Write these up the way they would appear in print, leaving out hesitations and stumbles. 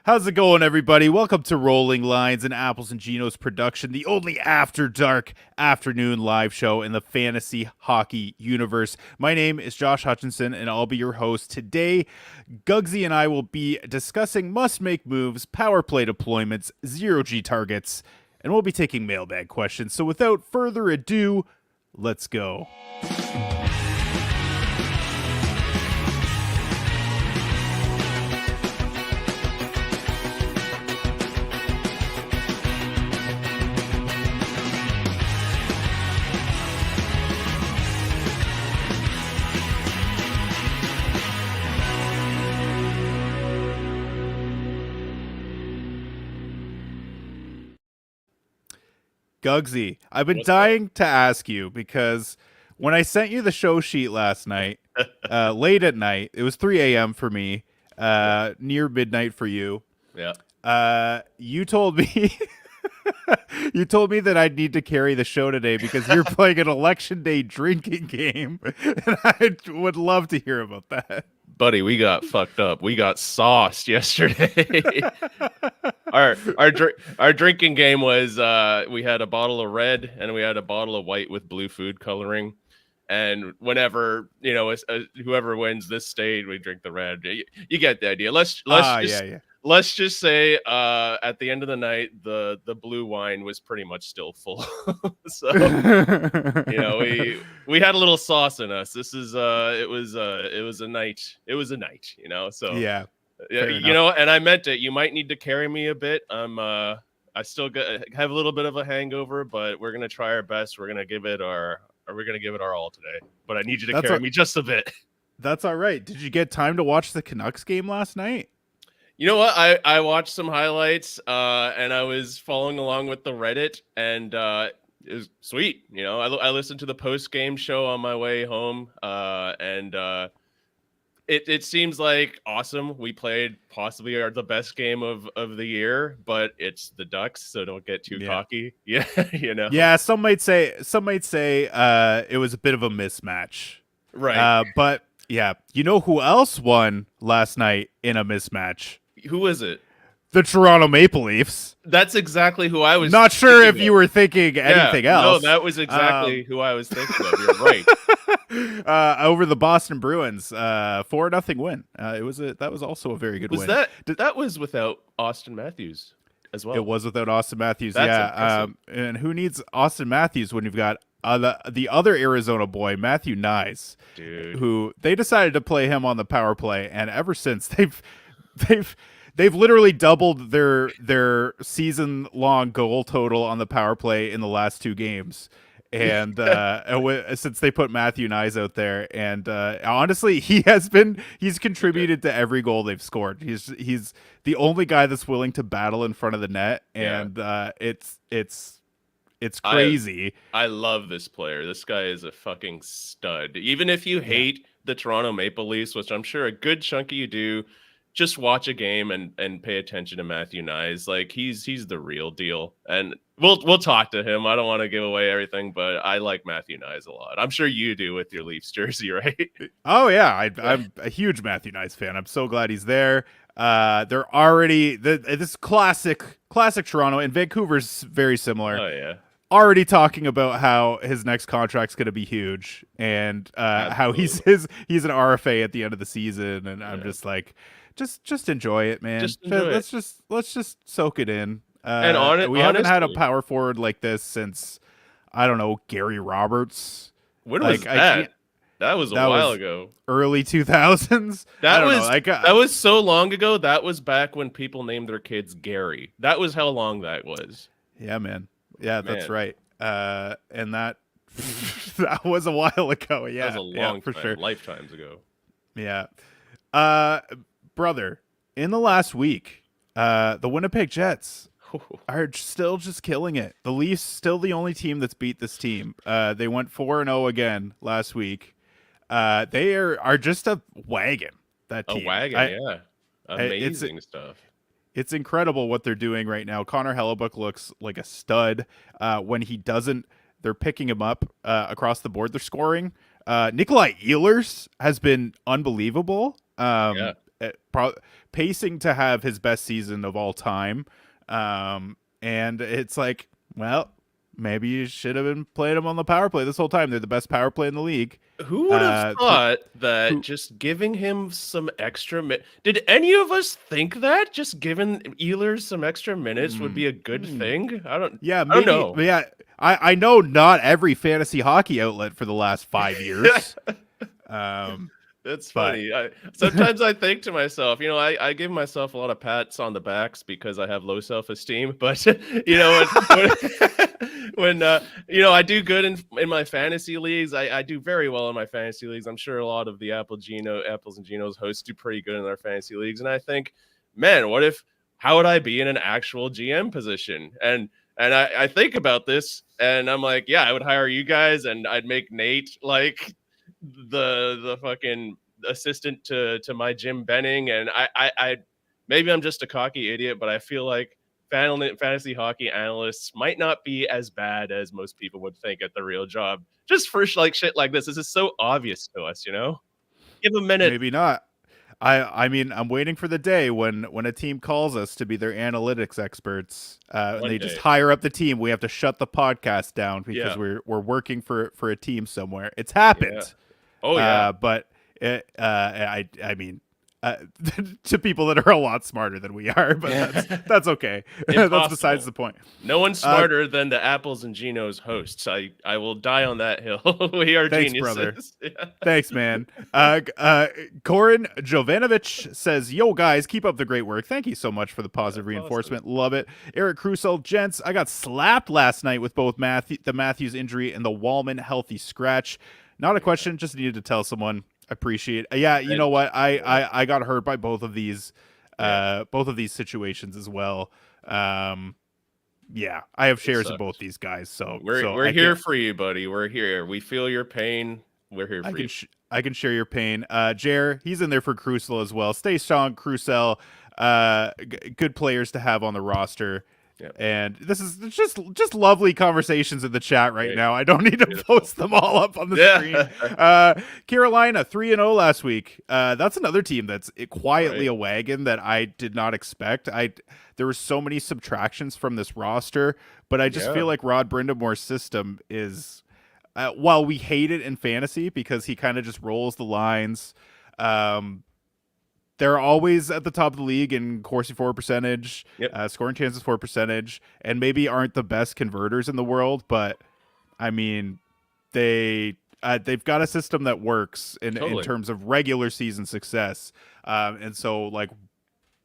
How's it going, everybody? Welcome to Rolling Lines, an Apples and Genos production, the only after dark afternoon live show in the fantasy hockey universe. My name is Josh Hutchinson, and I'll be your host today. Gugsy and I will be discussing must-make moves, power play deployments, zero-G targets, and we'll be taking mailbag questions. So without further ado, let's go. Gugsy, I've been dying to ask you because when I sent you the show sheet last night, late at night, it was 3 a.m. for me, near midnight for you. Yeah. You told me you told me that I'd need to carry the show today because you're playing an election day drinking game, and I would love to hear about that. Buddy, we got fucked up. We got sauced yesterday. our drinking game was we had a bottle of red and we had a bottle of white with blue food coloring. And whenever, whoever wins this state, we drink the red. You get the idea. Let's just say at the end of the night, the blue wine was pretty much still full. So we had a little sauce in us. This is it was a night. It was a night, So Yeah, and I meant it. You might need to carry me a bit. I still have a little bit of a hangover, but we're gonna try our best. We're gonna give it our all today. But I need you to carry me just a bit. That's all right. Did you get time to watch the Canucks game last night? You know what? I watched some highlights and I was following along with the Reddit, and it was sweet. I listened to the post-game show on my way home, and it seems like awesome. We played possibly the best game of the year, but it's the Ducks, so don't get too cocky. Yeah, Yeah, some might say it was a bit of a mismatch. Right. But yeah, you know who else won last night in a mismatch? Who is it? The Toronto Maple Leafs. That's exactly who I was. Not sure if you were thinking anything else. No, that was exactly who I was thinking of. You're right. Over the Boston Bruins, 4-0 win. That was also a very good win. That was without Austin Matthews as well. It was without Austin Matthews. That's and who needs Austin Matthews when you've got the other Arizona boy, Matthew Nyes, dude, who they decided to play him on the power play, and ever since they've literally doubled their season-long goal total on the power play in the last two games. And since they put Matthew Nyes out there, and honestly, he's contributed to every goal they've scored. He's the only guy that's willing to battle in front of the net, and it's crazy. I love this player. This guy is a fucking stud. Even if you hate the Toronto Maple Leafs, which I'm sure a good chunk of you do, just watch a game and pay attention to Matthew Nyes. Like he's the real deal. And we'll talk to him. I don't want to give away everything, but I like Matthew Nyes a lot. I'm sure you do with your Leafs jersey, right? Oh yeah, I'm a huge Matthew Nyes fan. I'm so glad he's there. They're already this classic Toronto, and Vancouver's very similar. Oh yeah. Already talking about how his next contract's going to be huge, and how he's an RFA at the end of the season, and I'm just like, just enjoy it, man. Let's just soak it in. And we haven't had a power forward like this since, I don't know, Gary Roberts. When was that? That was a while ago. Early 2000s. That was so long ago. That was back when people named their kids Gary. That was how long that was. Yeah, man. Yeah, that's right. And that that was a while ago. Yeah, that was a long time, for sure. Lifetimes ago. Yeah. Brother, in the last week, the Winnipeg Jets are still just killing it. The Leafs still the only team that's beat this team. They went 4-0 again last week. They are just a wagon. That team. A wagon, yeah. Amazing stuff. It's incredible what they're doing right now. Connor Hellebuck looks like a stud. When he doesn't, they're picking him up across the board. They're scoring. Nikolai Ehlers has been unbelievable. pacing to have his best season of all time. And it's like, well, maybe you should have been playing him on the power play this whole time. They're the best power play in the league. Who would have thought that who just giving him some extra did any of us think that just giving Ehlers some extra minutes would be a good thing? Yeah, I don't maybe. know. Yeah, I know not every fantasy hockey outlet for the last 5 years. That's But funny. Sometimes I think to myself, I give myself a lot of pats on the backs because I have low self-esteem. But when I do good in my fantasy leagues, I do very well in my fantasy leagues. I'm sure a lot of the Apples and Genos hosts do pretty good in their fantasy leagues. And I think, man, how would I be in an actual GM position? And I think about this, and I'm like, yeah, I would hire you guys, and I'd make Nate like the fucking assistant to my Jim Benning, and I maybe I'm just a cocky idiot, but I feel like fantasy hockey analysts might not be as bad as most people would think at the real job. Just for like shit like this is so obvious to us, Give a minute. maybe not. I mean, I'm waiting for the day when a team calls us to be their analytics experts, and they just hire up the team. We have to shut the podcast down because we're working for a team somewhere. It's happened. Yeah. Oh yeah. But I mean, to people that are a lot smarter than we are, but that's okay. That's besides the point. No one's smarter than the Apples and Genos hosts. I will die on that hill. We are Thanks, geniuses. brother. Yeah. Thanks, man. Korin Jovanovic says, "Yo, guys, keep up the great work. Thank you so much for the positive reinforcement. Awesome. Love it." Eric Crusoe, gents, I got slapped last night with both the Matthews injury and the Wallman healthy scratch. Not a question, just needed to tell someone. Appreciate it. Yeah, you know what? I got hurt by both of these situations as well. Yeah, I have shares of both these guys, so we're here for you, buddy. We're here. We feel your pain. We're here for you. I can share your pain. Jer, he's in there for Crucial as well. Stay strong, Crucial. Good players to have on the roster. Yep. And this is just lovely conversations in the chat right now. I don't need to post them all up on the screen. Carolina 3-0 last week. That's another team that's quietly a wagon that I did not expect. There were so many subtractions from this roster, but I just feel like Rod Brindamore's system is, while we hate it in fantasy because he kind of just rolls the lines. They're always at the top of the league in Corsi for percentage, scoring chances for percentage, and maybe aren't the best converters in the world, but I mean, they've got a system that works in terms of regular season success, and so like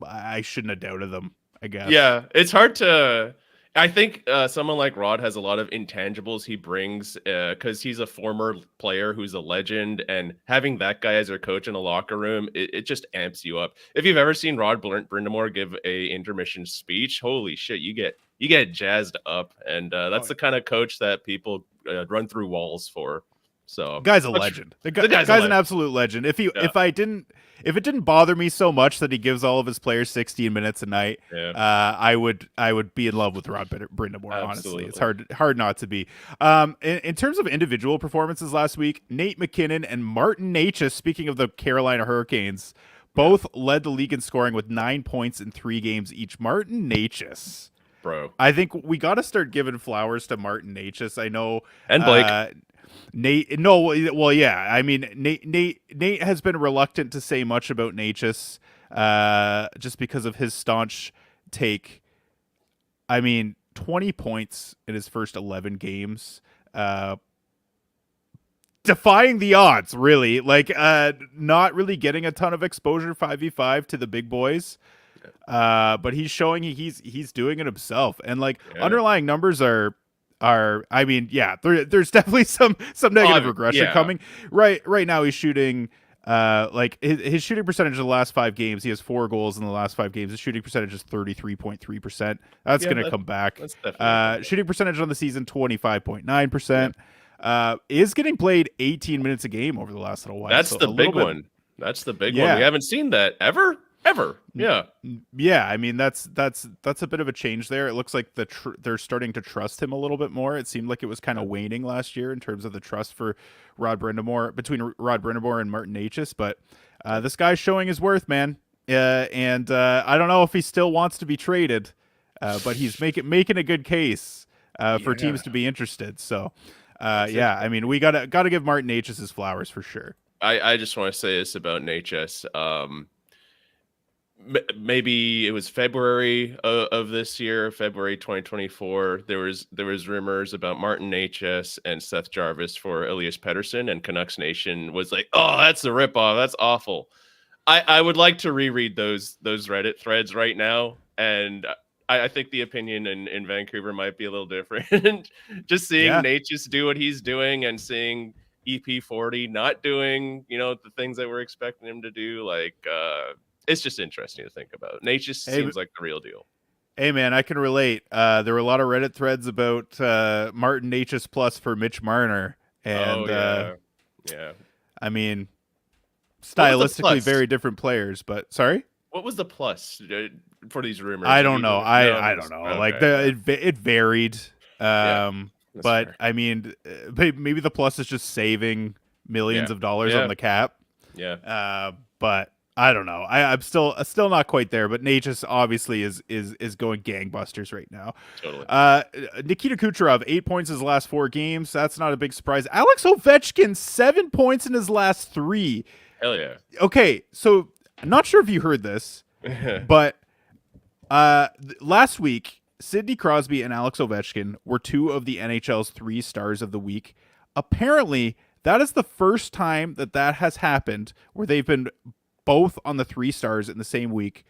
I shouldn't have doubted them, I guess. Yeah, it's hard to. I think someone like Rod has a lot of intangibles he brings because he's a former player who's a legend, and having that guy as your coach in a locker room, it just amps you up. If you've ever seen Rod Brindamore give a intermission speech, holy shit, you get jazzed up, and that's the kind of coach that people run through walls for. So guy's a legend. The guy's an absolute legend. If it didn't bother me so much that he gives all of his players 16 minutes a night, I would be in love with Rod Brindamore. Honestly, it's hard not to be. In terms of individual performances last week, Nate McKinnon and Martin Necas, speaking of the Carolina Hurricanes, both led the league in scoring with 9 points in 3 games each. Martin Necas, bro, I think we got to start giving flowers to Martin Necas. I know, and Blake. Nate, no, well, yeah. I mean, Nate has been reluctant to say much about Necas, just because of his staunch take. I mean, 20 points in his first 11 games, defying the odds, really. Like, not really getting a ton of exposure 5v5 to the big boys, but he's showing he's doing it himself, and like underlying numbers are. I mean, there's definitely some negative regression coming. Right now he's shooting like his shooting percentage in the last 5 games. He has 4 goals in the last 5 games. His shooting percentage is 33.3%. That's going to come back. Shooting percentage on the season 25.9%. Is getting played 18 minutes a game over the last little while. That's the big one. That's the big one. We haven't seen that ever. Yeah. I mean, that's a bit of a change there. It looks like they're starting to trust him a little bit more. It seemed like it was kind of waning last year in terms of the trust for between Rod Brindamore and Martin Necas, but this guy's showing his worth, man. and I don't know if he still wants to be traded, but he's making a good case for Yeah. teams to be interested. So, That's yeah, I mean, we gotta give Martin H his flowers for sure. I just want to say this about NHS. Maybe it was February of this year, February 2024. There was rumors about Martin HS and Seth Jarvis for Elias Pettersson, and Canucks Nation was like, "Oh, that's a ripoff. That's awful." I would like to reread those Reddit threads right now, and I think the opinion in Vancouver might be a little different. Just seeing Yeah. Nate just do what he's doing, and seeing EP40 not doing, the things that we're expecting him to do, like it's just interesting to think about. Nate just Hey, seems like the real deal. hey, man, I can relate. There were a lot of Reddit threads about Martin HS plus for Mitch Marner, Oh and yeah, yeah. I mean, What was the stylistically plus? very different players. But sorry. What was the plus for these rumors? I Did don't you know. no? I don't know. Like Okay, yeah, it varied. yeah. Um, That's but fair. I mean, maybe the plus is just saving Yeah, millions of dollars on yeah, the cap. yeah. But I don't know. I'm still not quite there. But Natchez obviously is going gangbusters right now. Totally. Nikita Kucherov 8 points his last 4 games. That's not a big surprise. Alex Ovechkin 7 points in his last 3. Hell yeah. Okay, so I'm not sure if you heard this, but last week, Sidney Crosby and Alex Ovechkin were 2 of the NHL's 3 stars of the week. Apparently, that is the first time that has happened where they've been both on the 3 stars in the same week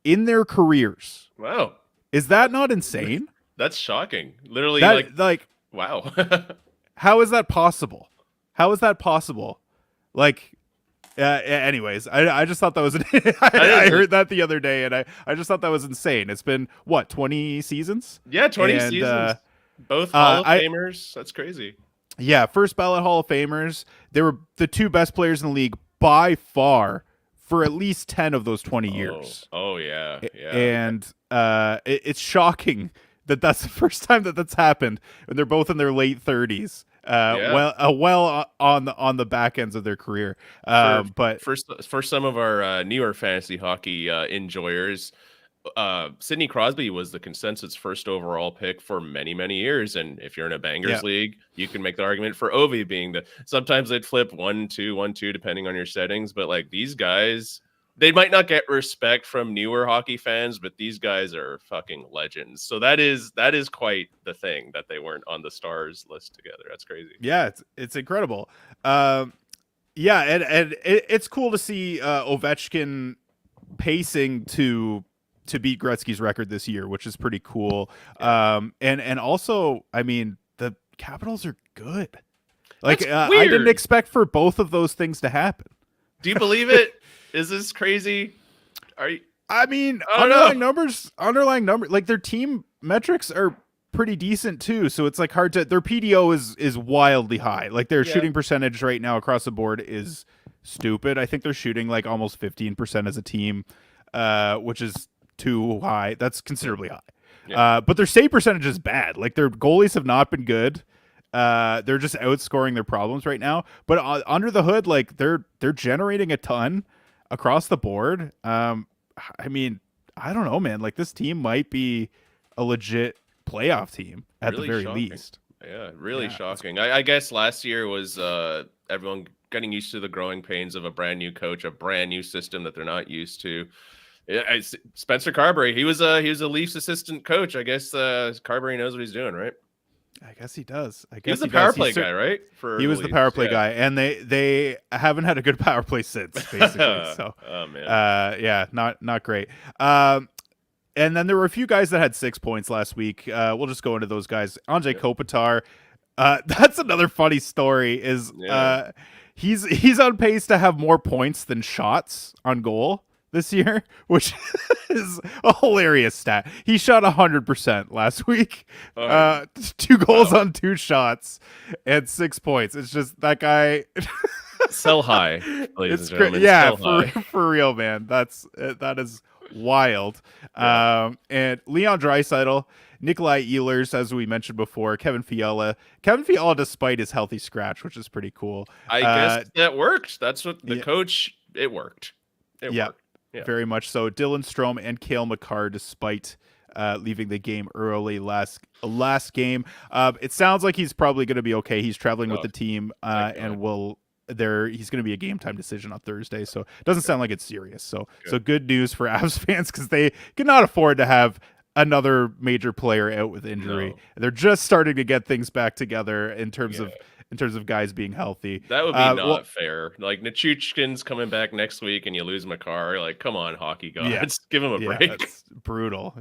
in their careers. Wow. Is that not insane? That's shocking. Literally, Like, wow. how is that possible? How is that possible? Like, anyways, I just thought that was I heard that the other day, and I just thought that was insane. It's been what, 20 seasons? Yeah, 20 And seasons. Both Hall of I Famers. That's crazy. yeah, first ballot Hall of Famers. They were the 2 best players in the league by far for at least 10 of those 20 years. Oh yeah, yeah. And it's shocking that that's the first time that's happened, and they're both in their late 30s. Yeah. Well on the back ends of their career. But For some of our newer fantasy hockey enjoyers, Sidney Crosby was the consensus first overall pick for many, many years. And if you're in a bangers league, you can make the argument for Ovi being sometimes they'd flip 1-2, 1-2, depending on your settings. But like these guys, they might not get respect from newer hockey fans, but these guys are fucking legends. So that is quite the thing that they weren't on the stars list together. That's crazy. yeah, it's incredible. Yeah, and it's cool to see Ovechkin pacing to beat Gretzky's record this year, which is pretty cool. And also, I mean, the Capitals are good. Like I didn't expect for both of those things to happen. Do you believe it? Is this crazy? Are you? I mean, I don't underlying number, like their team metrics are pretty decent too. So it's like hard to. Their PDO is wildly high. Like their shooting percentage right now across the board is stupid. I think they're shooting like almost 15% as a team, which is too high. That's considerably high. Yeah. But their save percentage is bad. Like their goalies have not been good. They're just outscoring their problems right now. But under the hood, like they're generating a ton across the board. I mean, I don't know, man. Like this team might be a legit playoff team at really the very shocking. Least. Yeah, really shocking. I guess last year was everyone getting used to the growing pains of a brand new coach, a brand new system that they're not used to. Yeah, Spencer Carberry, he was a Leafs assistant coach. I guess Carberry knows what he's doing, right? I guess he does. I guess he was the power play guy, right? He was the power play guy, and they haven't had a good power play since, basically. So, oh man, yeah, not great. And then there were a few guys that had 6 points last week. We'll just go into those guys. Anze Kopitar, that's another funny story. Is he's on pace to have more points than shots on goal this year, which is a hilarious stat. He shot 100% last week. 2 goals on 2 shots and 6 points. It's just that guy. Sell high, ladies and gentlemen. Yeah, for real, man. That is wild. Yeah. And Leon Draisaitl, Nikolai Ehlers, as we mentioned before, Kevin Fiala, despite his healthy scratch, which is pretty cool. I guess that worked. That's what the coach. It worked. It worked. very much so. Dylan Strome and Cale Makar, despite leaving the game early last game. It sounds like he's probably going to be okay. He's traveling with the team, and he's going to be a game time decision on Thursday. So it doesn't sound like it's serious. So good news for Avs fans, because they cannot afford to have another major player out with injury. No. They're just starting to get things back together in terms of guys being healthy. That would be not fair. Like, Nichushkin's coming back next week and you lose Makar. Like, come on, hockey gods. Give him a break. It's brutal.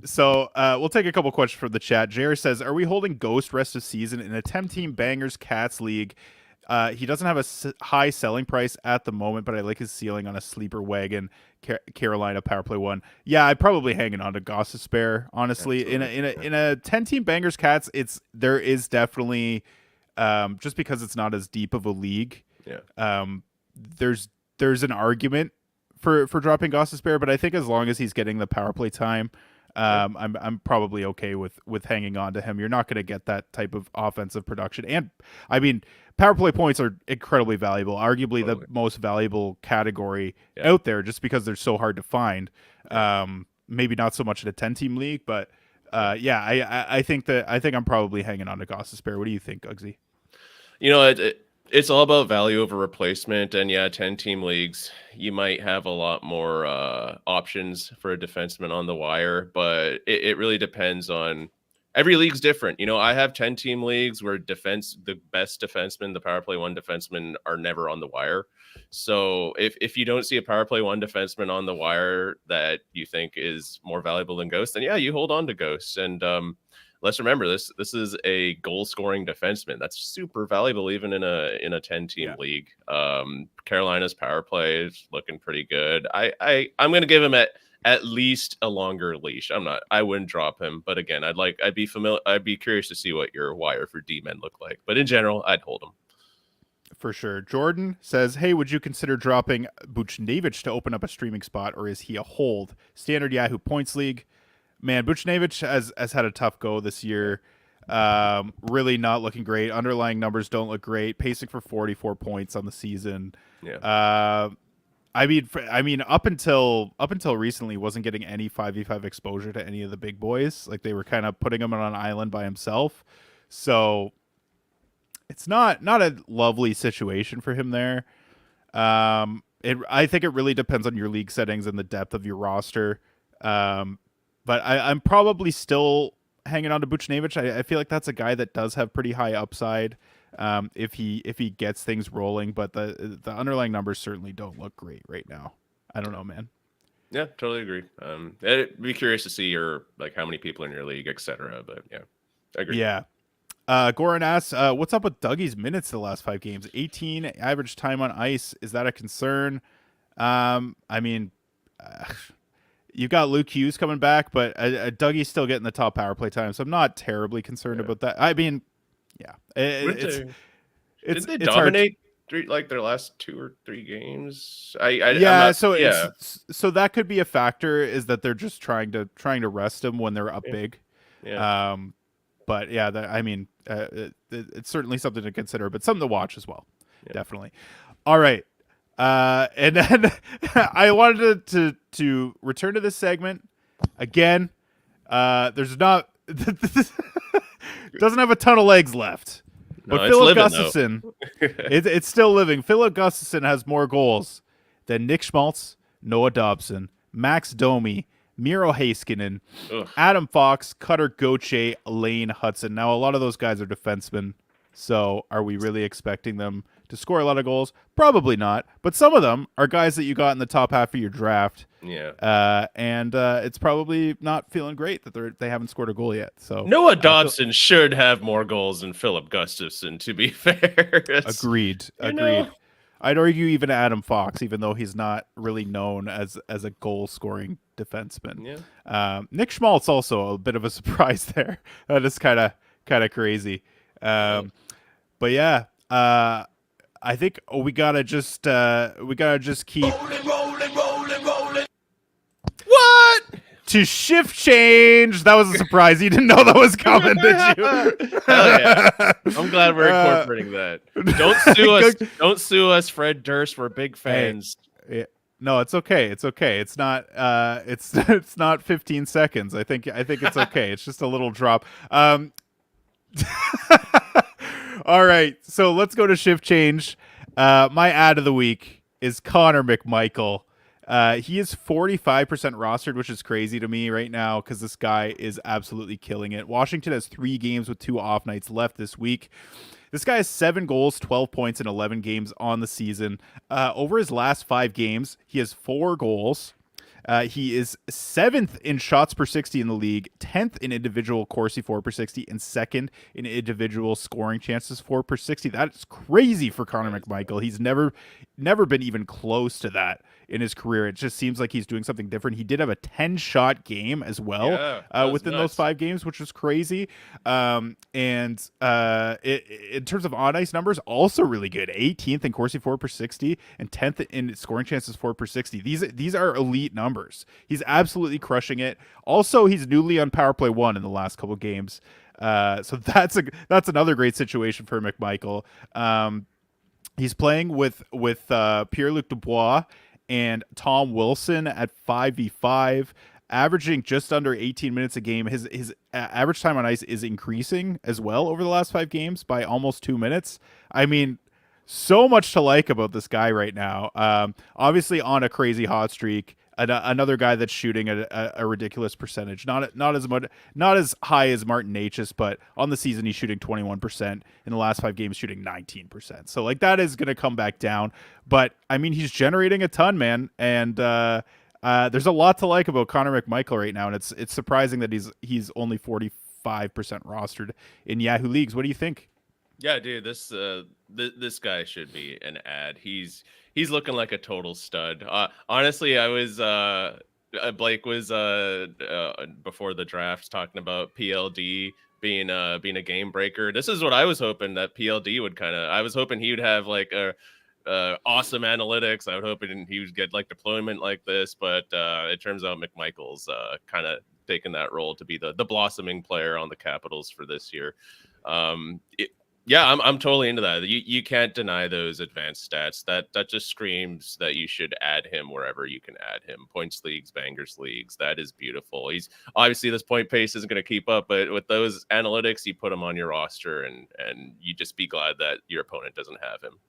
So we'll take a couple questions from the chat. Jared says, are we holding Ghost rest of season in a 10-team Bangers Cats league? He doesn't have a high selling price at the moment, but I like his ceiling on a sleeper wagon. Carolina power play 1. Yeah, I'd probably hanging on to Gossespierre, honestly. Absolutely. In a 10-team Bangers Cats, there is definitely just because it's not as deep of a league. Yeah. There's an argument for dropping Gossespierre, but I think as long as he's getting the power play time, I'm probably okay with hanging on to him. You're not going to get that type of offensive production, and I mean, power play points are incredibly valuable, arguably the most valuable category out there, just because they're so hard to find. Maybe not so much in a 10-team league, but I think I'm probably hanging on to Gossespierre. What do you think, Uggsy? It's all about value over replacement, and 10-team leagues, you might have a lot more options for a defenseman on the wire, but it really depends on. Every league's different. I have 10-team leagues where the best defensemen, the power play 1 defensemen, are never on the wire. So if you don't see a power play 1 defenseman on the wire that you think is more valuable than Ghost, then you hold on to Ghost. And let's remember, this is a goal scoring defenseman. That's super valuable even in a 10-team league. Carolina's power play is looking pretty good. I'm going to give him at least a longer leash. I wouldn't drop him, but again, I'd be curious to see what your wire for D-men look like. But in general, I'd hold him. For sure. Jordan says, hey, would you consider dropping Buchnevich to open up a streaming spot, or is he a hold? Standard Yahoo Points League. Man, Buchnevich has had a tough go this year. Really not looking great. Underlying numbers don't look great. Pacing for 44 points on the season. Yeah. I mean, up until recently, wasn't getting any 5v5 exposure to any of the big boys. Like, they were kind of putting him on an island by himself. So it's not a lovely situation for him there. I think it really depends on your league settings and the depth of your roster. But I'm probably still hanging on to Buchnevich. I feel like that's a guy that does have pretty high upside. If he gets things rolling, but the underlying numbers certainly don't look great right now. I don't know, man. Yeah, totally agree. I'd be curious to see how many people in your league, etc. But I agree. Yeah. Goran asks, what's up with Dougie's minutes the last 5 games? 18 average time on ice. Is that a concern? I mean, you've got Luke Hughes coming back, but Dougie's still getting the top power play time, so I'm not terribly concerned about that. I mean, did they dominate their last 2 or 3 games? So that could be a factor, is that they're just trying to rest him when they're up big. Yeah. But it's certainly something to consider, but something to watch as well. Yeah. Definitely. All right. And then I wanted to return to this segment again. There's not doesn't have a ton of legs left. But Philip Gustafson, it's still living. Philip Gustafson has more goals than Nick Schmaltz, Noah Dobson, Max Domi, Miro Heiskanen, Adam Fox, Cutter Gauthier, Lane Hudson. Now, a lot of those guys are defensemen, so are we really expecting them to score a lot of goals? Probably not. But some of them are guys that you got in the top half of your draft. Yeah. And it's probably not feeling great that they haven't scored a goal yet. So Noah Dobson should have more goals than Philip Gustafson, to be fair. Agreed. I'd argue even Adam Fox, even though he's not really known as a goal-scoring defenseman. Yeah. Nick Schmaltz also a bit of a surprise there. That is kind of crazy. But yeah, I think we gotta just keep rolling. What? To shift change. That was a surprise. You didn't know that was coming, did you? Hell yeah. I'm glad we're incorporating that. Don't sue us. Don't sue us, Fred Durst. We're big fans. Hey, No, it's okay. It's okay. It's not it's it's not 15 seconds. I think it's okay. It's just a little drop. All right. So let's go to shift change. My ad of the week is Connor McMichael. He is 45% rostered, which is crazy to me right now because this guy is absolutely killing it. Washington has 3 games with 2 off nights left this week. This guy has 7 goals, 12 points in 11 games on the season. Over his last 5 games, he has 4 goals. He is 7th in shots per 60 in the league, 10th in individual Corsi 4 per 60, and 2nd in individual scoring chances 4 per 60. That is crazy for Connor McMichael. He's never been even close to that in his career. It just seems like he's doing something different. He did have a 10-shot game as well Yeah, that was within those nuts. 5 games, which was crazy. In terms of on ice numbers, also really good. 18th in Corsi 4 per 60 and 10th in scoring chances 4 per 60. These are elite numbers. He's absolutely crushing it. Also, he's newly on power play 1 in the last couple games. So that's another great situation for McMichael. He's playing with Pierre-Luc Dubois and Tom Wilson at 5v5, averaging just under 18 minutes a game. His average time on ice is increasing as well over the last 5 games by almost 2 minutes. I mean, so much to like about this guy right now. Obviously on a crazy hot streak. Another guy that's shooting a ridiculous percentage. Not as much, not as high as Martin Necas, but on the season he's shooting 21%. In the last 5 games, shooting 19%. So like that is going to come back down. But I mean, he's generating a ton, man, and there's a lot to like about Connor McMichael right now, and it's surprising that he's only 45% rostered in Yahoo leagues. What do you think? Yeah, dude, this guy should be an ad. He's looking like a total stud. Honestly, I was Blake was before the draft talking about PLD being a game breaker. This is what I was hoping that PLD would I was hoping he would have like a awesome analytics. I would hoping he would get like deployment like this, but it turns out McMichael's kind of taken that role to be the blossoming player on the Capitals for this year. Yeah, I'm totally into that. You can't deny those advanced stats. That just screams that you should add him wherever you can add him. Points leagues, bangers leagues. That is beautiful. He's obviously this point pace isn't going to keep up, but with those analytics, you put him on your roster, and you just be glad that your opponent doesn't have him.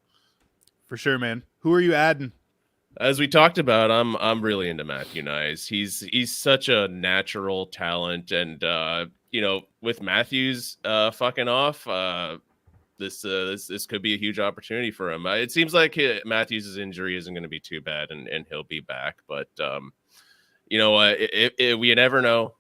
For sure, man. Who are you adding? As we talked about, I'm really into Matthew Nyes. He's such a natural talent, and with Matthews fucking off. This could be a huge opportunity for him. It seems like Matthews' injury isn't going to be too bad, and he'll be back. But you know what? We never know.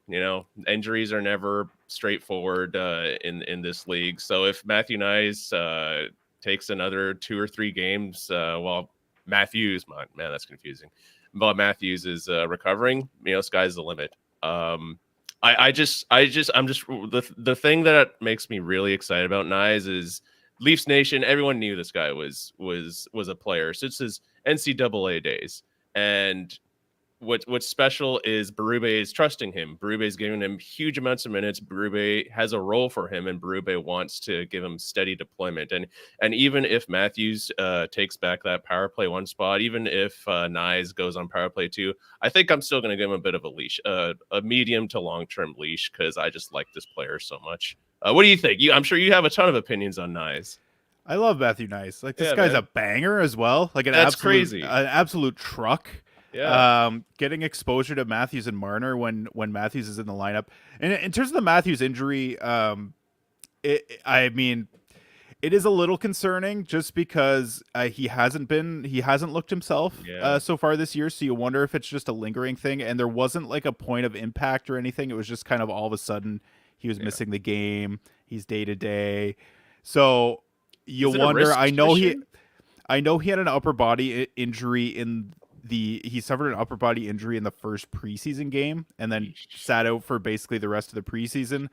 Injuries are never straightforward in this league. So if Matthew Nyes takes another 2 or 3 games, while Matthews, man, that's confusing. While Matthews is recovering, sky's the limit. I'm just the thing that makes me really excited about Nyes is Leafs Nation. Everyone knew this guy was a player since his NCAA days, and what's special is Berube is trusting him. Berube is giving him huge amounts of minutes. Berube has a role for him, and Berube wants to give him steady deployment. And even if Matthews takes back that power play 1 spot, even if Nyes goes on power play 2, I think I'm still going to give him a bit of a leash, a medium to long term leash, because I just like this player so much. What do you think? I'm sure you have a ton of opinions on Nyes. I love Matthew Nyes. Like this Yeah, guy's man. a banger as well. Like That's crazy. an absolute truck. Yeah. Getting exposure to Matthews and Marner when Matthews is in the lineup. And in terms of the Matthews injury, I mean, it is a little concerning just because he hasn't looked himself Yeah. so far this year. So you wonder if it's just a lingering thing. And there wasn't like a point of impact or anything. It was just kind of all of a sudden he was missing the game. He's day to day. So you Is it a wonder. risk issue? I know he had an upper body injury he suffered an upper body injury in the first preseason game and then sat out for basically the rest of the preseason.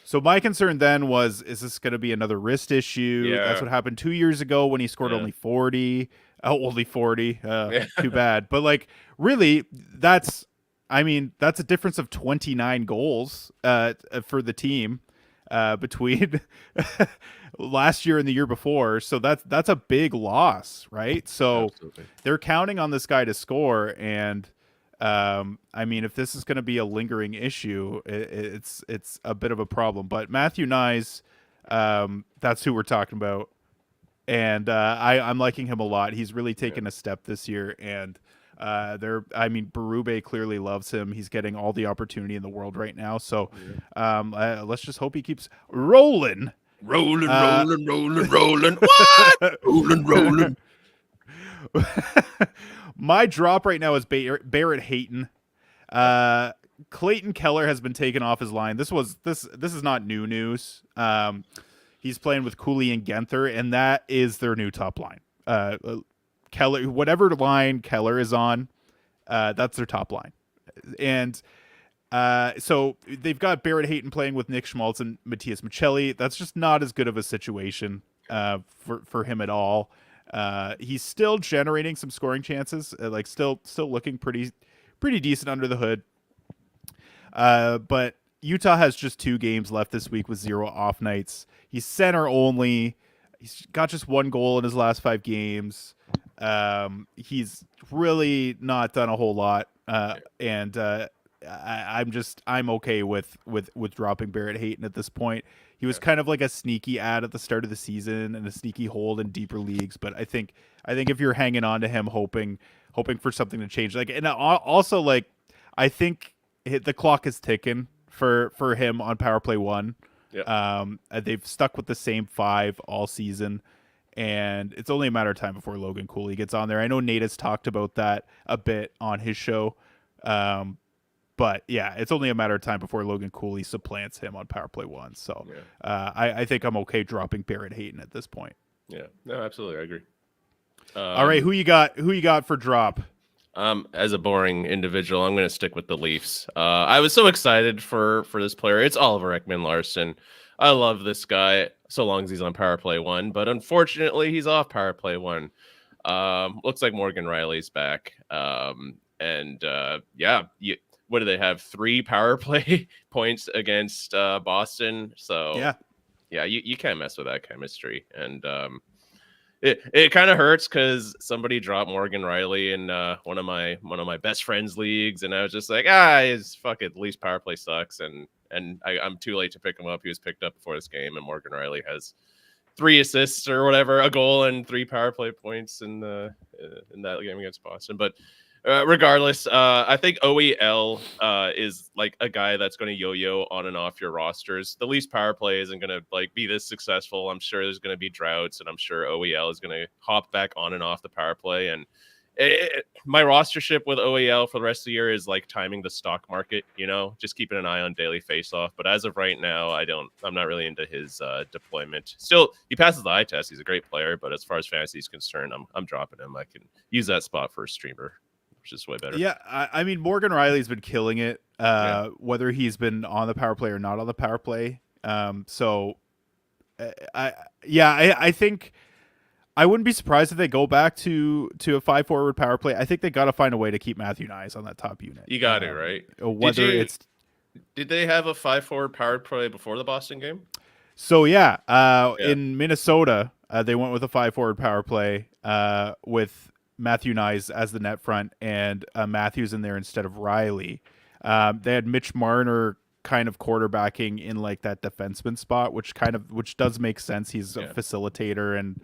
So my concern then was, is this going to be another wrist issue? Yeah. That's what happened 2 years ago when he scored only 40. Oh, only 40. Too bad. But like, really, that's a difference of 29 goals for the team between last year and the year before. So that's a big loss, right? So Absolutely. they're counting on this guy to score, and I mean, if this is going to be a lingering issue, it's a bit of a problem. But Matthew Nyes, that's who we're talking about, and I'm liking him a lot. He's really Yeah. taken a step this year, and I mean, Berube clearly loves him. He's getting all the opportunity in the world right now. So Yeah. let's just hope he keeps rolling. Rolling, Uh, rolling, rolling, rolling. What? Rolling, rolling. My drop right now is Barrett Hayton. Clayton Keller has been taken off his line. This is not new news. He's playing with Cooley and Genther, and that is their new top line. Keller, whatever line Keller is on, that's their top line. And so they've got Barrett Hayton playing with Nick Schmaltz and Matthias Michelli. That's just not as good of a situation for him at all. He's still generating some scoring chances, like still looking pretty decent under the hood. But Utah has just 2 games left this week with 0 off nights. He's center only. He's got just 1 goal in his last 5 games. He's really not done a whole lot. And I'm okay with dropping Barrett Hayton at this point. He was kind of like a sneaky ad at the start of the season and a sneaky hold in deeper leagues. But I think if you're hanging on to him, hoping for something to change, like, and also, like, I think the clock is ticking for him on power play 1. Yeah. They've stuck with the same 5 all season, and it's only a matter of time before Logan Cooley gets on there. I know Nate has talked about that a bit on his show. But yeah, it's only a matter of time before Logan Cooley supplants him on power play 1. So I think I'm okay dropping Barrett Hayton at this point. Yeah. No, absolutely. I agree. All right, who you got for drop? As a boring individual, I'm going to stick with the Leafs. I was so excited for this player. It's Oliver Ekman-Larsson. I love this guy so long as he's on power play 1, but unfortunately he's off power play 1. Looks like Morgan Riley's back. What do they have? 3 power play points against Boston. So yeah, you can't mess with that chemistry. And it kind of hurts because somebody dropped Morgan Riley in one of my best friends leagues, and I was just like, his fucking Leafs power play sucks, and I'm too late to pick him up. He was picked up before this game, and Morgan Riley has 3 assists or whatever, a goal and 3 power play points in that game against Boston. But regardless, I think OEL is like a guy that's going to yo-yo on and off your rosters. The Leafs power play isn't going to like be this successful. I'm sure there's going to be droughts, and I'm sure OEL is going to hop back on and off the power play. And my rostership with OEL for the rest of the year is like timing the stock market, just keeping an eye on daily face-off. But as of right now, I'm not really into his deployment. Still, he passes the eye test. He's a great player, but as far as fantasy is concerned, I'm dropping him. I can use that spot for a streamer, which is way better. Yeah, I mean, Morgan Riley's been killing it, whether he's been on the power play or not on the power play. I think I wouldn't be surprised if they go back to a 5 forward power play. I think they got to find a way to keep Matthew Nyes on that top unit. You got it, right? Did they have a 5 forward power play before the Boston game? So in Minnesota, they went with a 5 forward power play with Matthew Nyes as the net front and Matthews in there instead of Riley. They had Mitch Marner kind of quarterbacking in like that defenseman spot, which does make sense. He's a facilitator and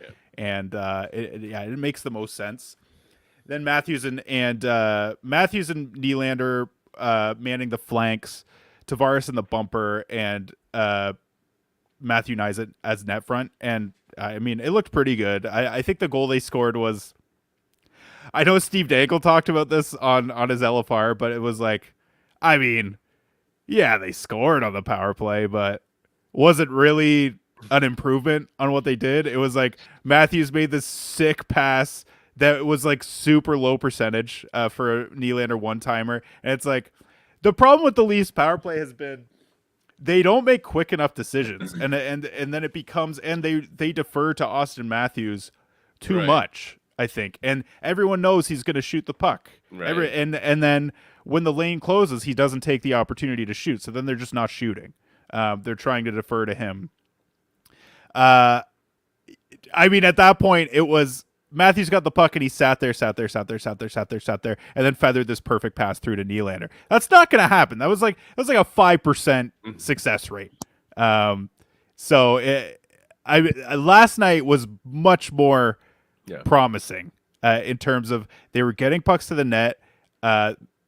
it makes the most sense. Then Matthews and Nylander manning the flanks, Tavares in the bumper, and Matthew Nyes as net front. And I mean, it looked pretty good. I think the goal they scored was, I know Steve Dangle talked about this on his LFR, but it was like, I mean, yeah, they scored on the power play, but was it really an improvement on what they did? It was like Matthews made this sick pass that was like super low percentage for a Nylander one-timer. And it's like, the problem with the Leafs power play has been they don't make quick enough decisions. And then it becomes, and they defer to Austin Matthews too much, I think. And everyone knows he's going to shoot the puck. Right. And then when the lane closes, he doesn't take the opportunity to shoot. So then they're just not shooting. They're trying to defer to him. Uh, I mean, at that point, it was Matthews got the puck and he sat there, and then feathered this perfect pass through to Nylander. That's not going to happen. That was like a 5% success rate. Um, so last night was much more promising in terms of they were getting pucks to the net.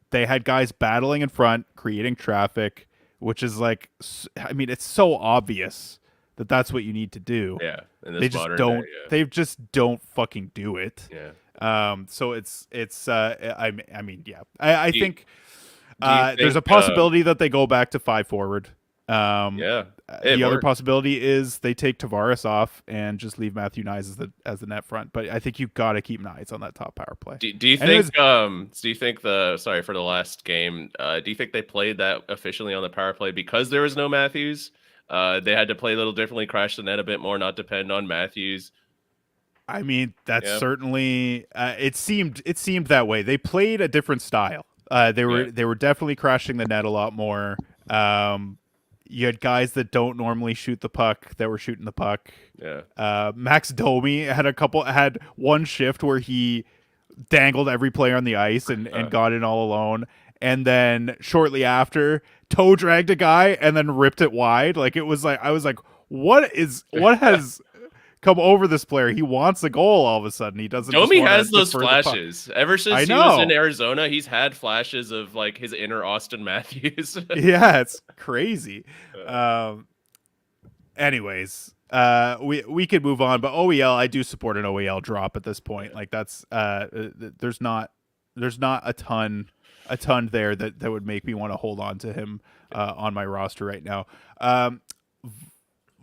They had guys battling in front, creating traffic, which is like, I mean, it's so obvious that that's what you need to do. Yeah, in this They just modern don't. day, yeah. They just don't fucking do it. Yeah. So I mean, yeah. I Do you, think do you there's a think? possibility that they go back to 5 forward. Yeah, it The other worked. possibility is they take Tavares off and just leave Matthew Nyes as the net front. But I think you've got to keep Nyes on that top power play. Do you Anyways, think? Do you think sorry for the last game? Do you think they played that efficiently on the power play because there was no Matthews? They had to play a little differently, crash the net a bit more, not depend on Matthews. I mean, that's Yeah. certainly it seemed that way. They played a different style. They were definitely crashing the net a lot more. You had guys that don't normally shoot the puck that were shooting the puck. Yeah. Max Domi had one shift where he dangled every player on the ice and got in all alone. And then shortly after, toe dragged a guy and then ripped it wide. Like it was like I was like, what has come over this player? He wants a goal all of a sudden. He doesn't. Domi just has those defer the puck. flashes. Ever I since he was in know. Arizona, he's had flashes of like his inner Austin Matthews. Yeah, it's crazy. Anyways, we could move on, but OEL, I do support an OEL drop at this point. Like that's there's not a ton there that would make me want to hold on to him on my roster right now.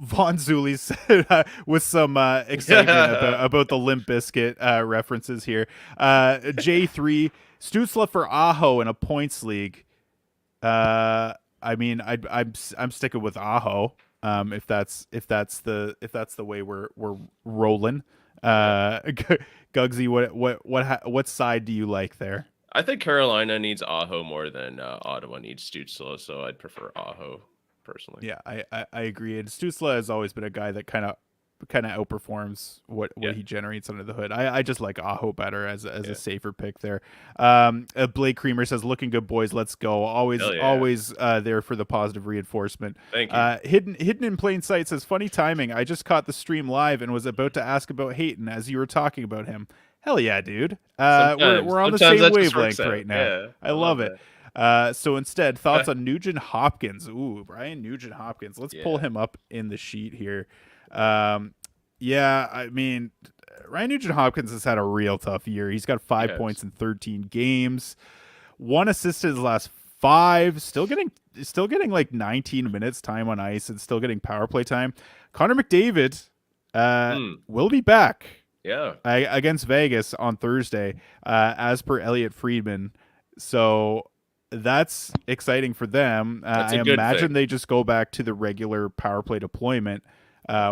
Von Zuli said with some excitement about the Limp Bizkit references here. J3 Stutzla for Aho in a points league. I mean, I'm sticking with Aho. If that's the way we're rolling. Gugsy, what side do you like there? I think Carolina needs Aho more than Ottawa needs Stützle, so I'd prefer Aho personally. Yeah, I agree. And Stutzla has always been a guy that kind of outperforms what he generates under the hood. I just like Aho better as a safer pick there. Blake Creamer says, "Looking good, boys. Let's go. Always there for the positive reinforcement." Thank you. Hidden in plain sight says, "Funny timing. I just caught the stream live and was about to ask about Hayton as you were talking about him. Hell yeah, dude. We're on the same wavelength right now. Yeah, I love it." So instead, thoughts on Nugent Hopkins. Ooh, Brian Nugent Hopkins. Let's pull him up in the sheet here. I mean, Ryan Nugent Hopkins has had a real tough year. He's got 5 points in 13 games, 1 assist in his last 5. Still getting like 19 minutes time on ice and still getting power play time. Connor McDavid will be back. Yeah, against Vegas on Thursday, as per Elliot Friedman. So that's exciting for them. I imagine they just go back to the regular power play deployment,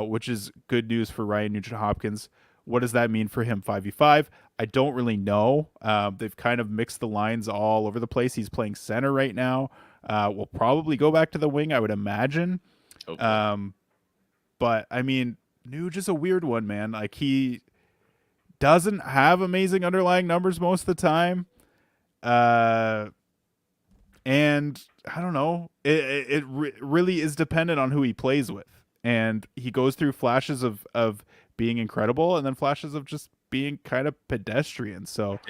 which is good news for Ryan Nugent Hopkins. What does that mean for him 5v5? I don't really know. They've kind of mixed the lines all over the place. He's playing center right now. We'll probably go back to the wing, I would imagine. okay. But I mean, Nuge is a weird one, man. Like he doesn't have amazing underlying numbers most of the time. And I don't know. It really is dependent on who he plays with. And he goes through flashes of being incredible and then flashes of just being kind of pedestrian. So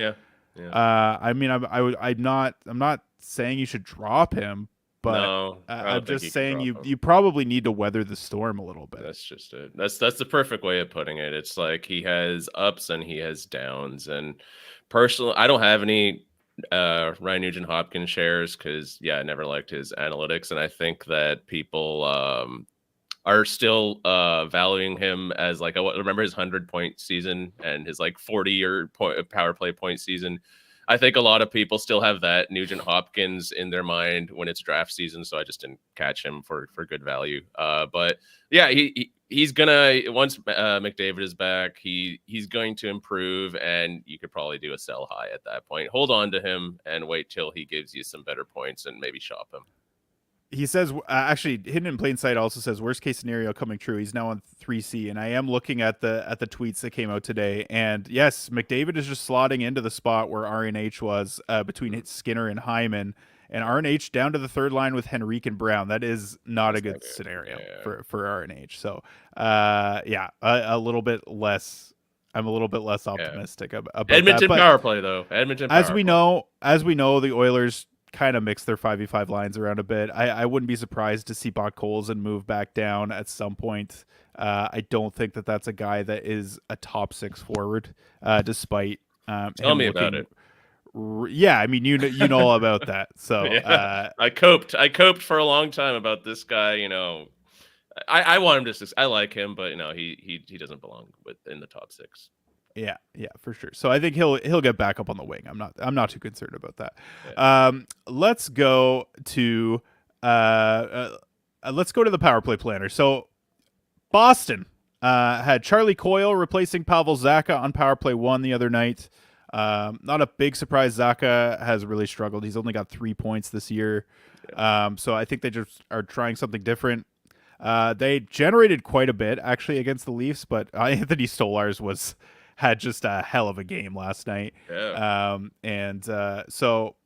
I mean, I'm not saying you should drop him, but no, I'm just saying you probably need to weather the storm a little bit. That's just it. That's the perfect way of putting it. It's like he has ups and he has downs. And personally, I don't have any Ryan Nugent Hopkins shares because I never liked his analytics, and I think that people are still valuing him as like remember his 100-point season and his like 40 power play point season. I think a lot of people still have that Nugent Hopkins in their mind when it's draft season, so I just didn't catch him for good value. But yeah, he's gonna once McDavid is back, he's going to improve, and you could probably do a sell high at that point. Hold on to him and wait till he gives you some better points and maybe shop him. he says actually hidden in plain sight also says worst case scenario coming true. He's now on 3C, and I am looking at the tweets that came out today, and yes, McDavid is just slotting into the spot where RNH was between Skinner and Hyman, and RNH down to the third line with Henrique and Brown. That is not a good scenario for RNH. So yeah, a little bit less. I'm a little bit less optimistic about Edmonton that. power play though. Edmonton power as we know, the Oilers kind of mix their 5v5 lines around a bit. I wouldn't be surprised to see Bot Colson move back down at some point. I don't think that that's a guy that is a top 6 forward, despite Tell me about it. Yeah, I mean, you know all about that. So yeah. I coped for a long time about this guy. You know, I want him to. I like him, but you know, he doesn't belong in the top 6. Yeah, for sure. So I think he'll get back up on the wing. I'm not too concerned about that. Yeah. Let's go to the power play planner. So Boston had Charlie Coyle replacing Pavel Zacha on power play 1 the other night. Not a big surprise. Zacha has really struggled. He's only got 3 points this year. Yeah. So I think they just are trying something different. They generated quite a bit actually against the Leafs, but Anthony Stolarz had just a hell of a game last night. Yeah. So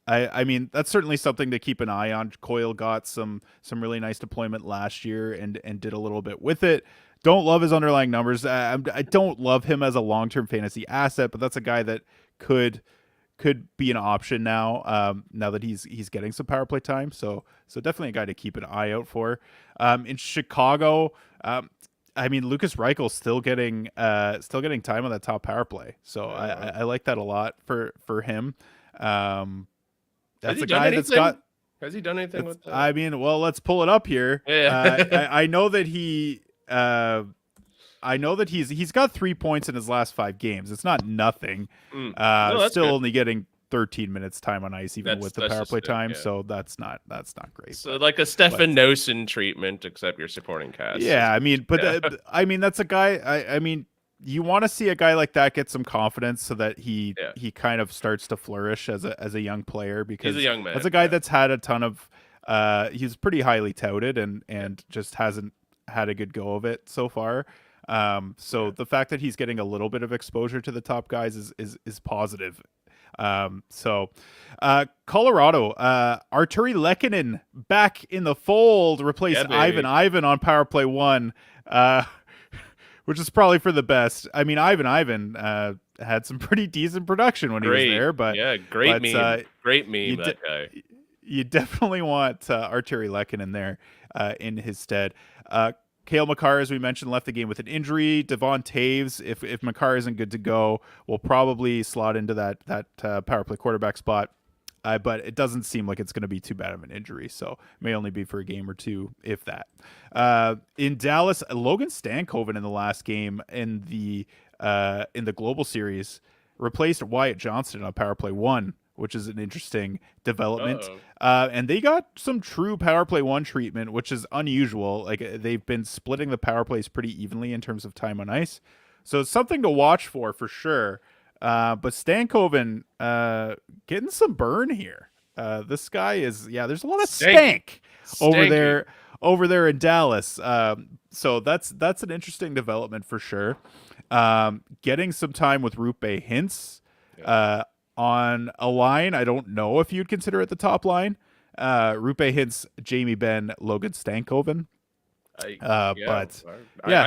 I mean, that's certainly something to keep an eye on. Coyle got some really nice deployment last year and did a little bit with it. Don't love his underlying numbers. I don't love him as a long-term fantasy asset, but that's a guy that could be an option now. Now that he's getting some power play time, so definitely a guy to keep an eye out for. In Chicago, I mean, Lucas Reichel's still getting time on that top power play, so I like that a lot for him. That's a guy that's got. Has he done anything with that? I mean, well, let's pull it up here. Yeah. I know that he. I know that he's got 3 points in his last 5 games. It's not nothing. Still good. Only getting 13 minutes time on ice, even with the power play time. Yeah. So that's not great. So like a Stefan Noesen treatment, except you're supporting cast. Yeah, I mean, but I mean that's a guy. I mean, you want to see a guy like that get some confidence so that he kind of starts to flourish as a young player, because he's a young man. That's a guy that's had a ton of. He's pretty highly touted and just hasn't had a good go of it so far. The fact that he's getting a little bit of exposure to the top guys is positive. Colorado, Arturi Lehkonen back in the fold, replaced Ivan on power play 1, which is probably for the best. I mean, Ivan had some pretty decent production when he was there, but great meme, that guy. You definitely want Arturi Lehkonen there in his stead. Cale Makar, as we mentioned, left the game with an injury. Devon Taves, if Makar isn't good to go, will probably slot into that power play quarterback spot. But it doesn't seem like it's going to be too bad of an injury, so it may only be for a game or two, if that. In Dallas, Logan Stankoven in the last game in the Global Series replaced Wyatt Johnston on power play 1, which is an interesting development. And they got some true power play 1 treatment, which is unusual. Like, they've been splitting the power plays pretty evenly in terms of time on ice. So it's something to watch for sure. But Stankoven getting some burn here. This guy is, there's a lot of stank over there in Dallas. So that's an interesting development for sure. Getting some time with Rupe Hintz on a line. I don't know if you'd consider it the top line. Rupe Hintz, Jamie Benn, Logan Stankoven. I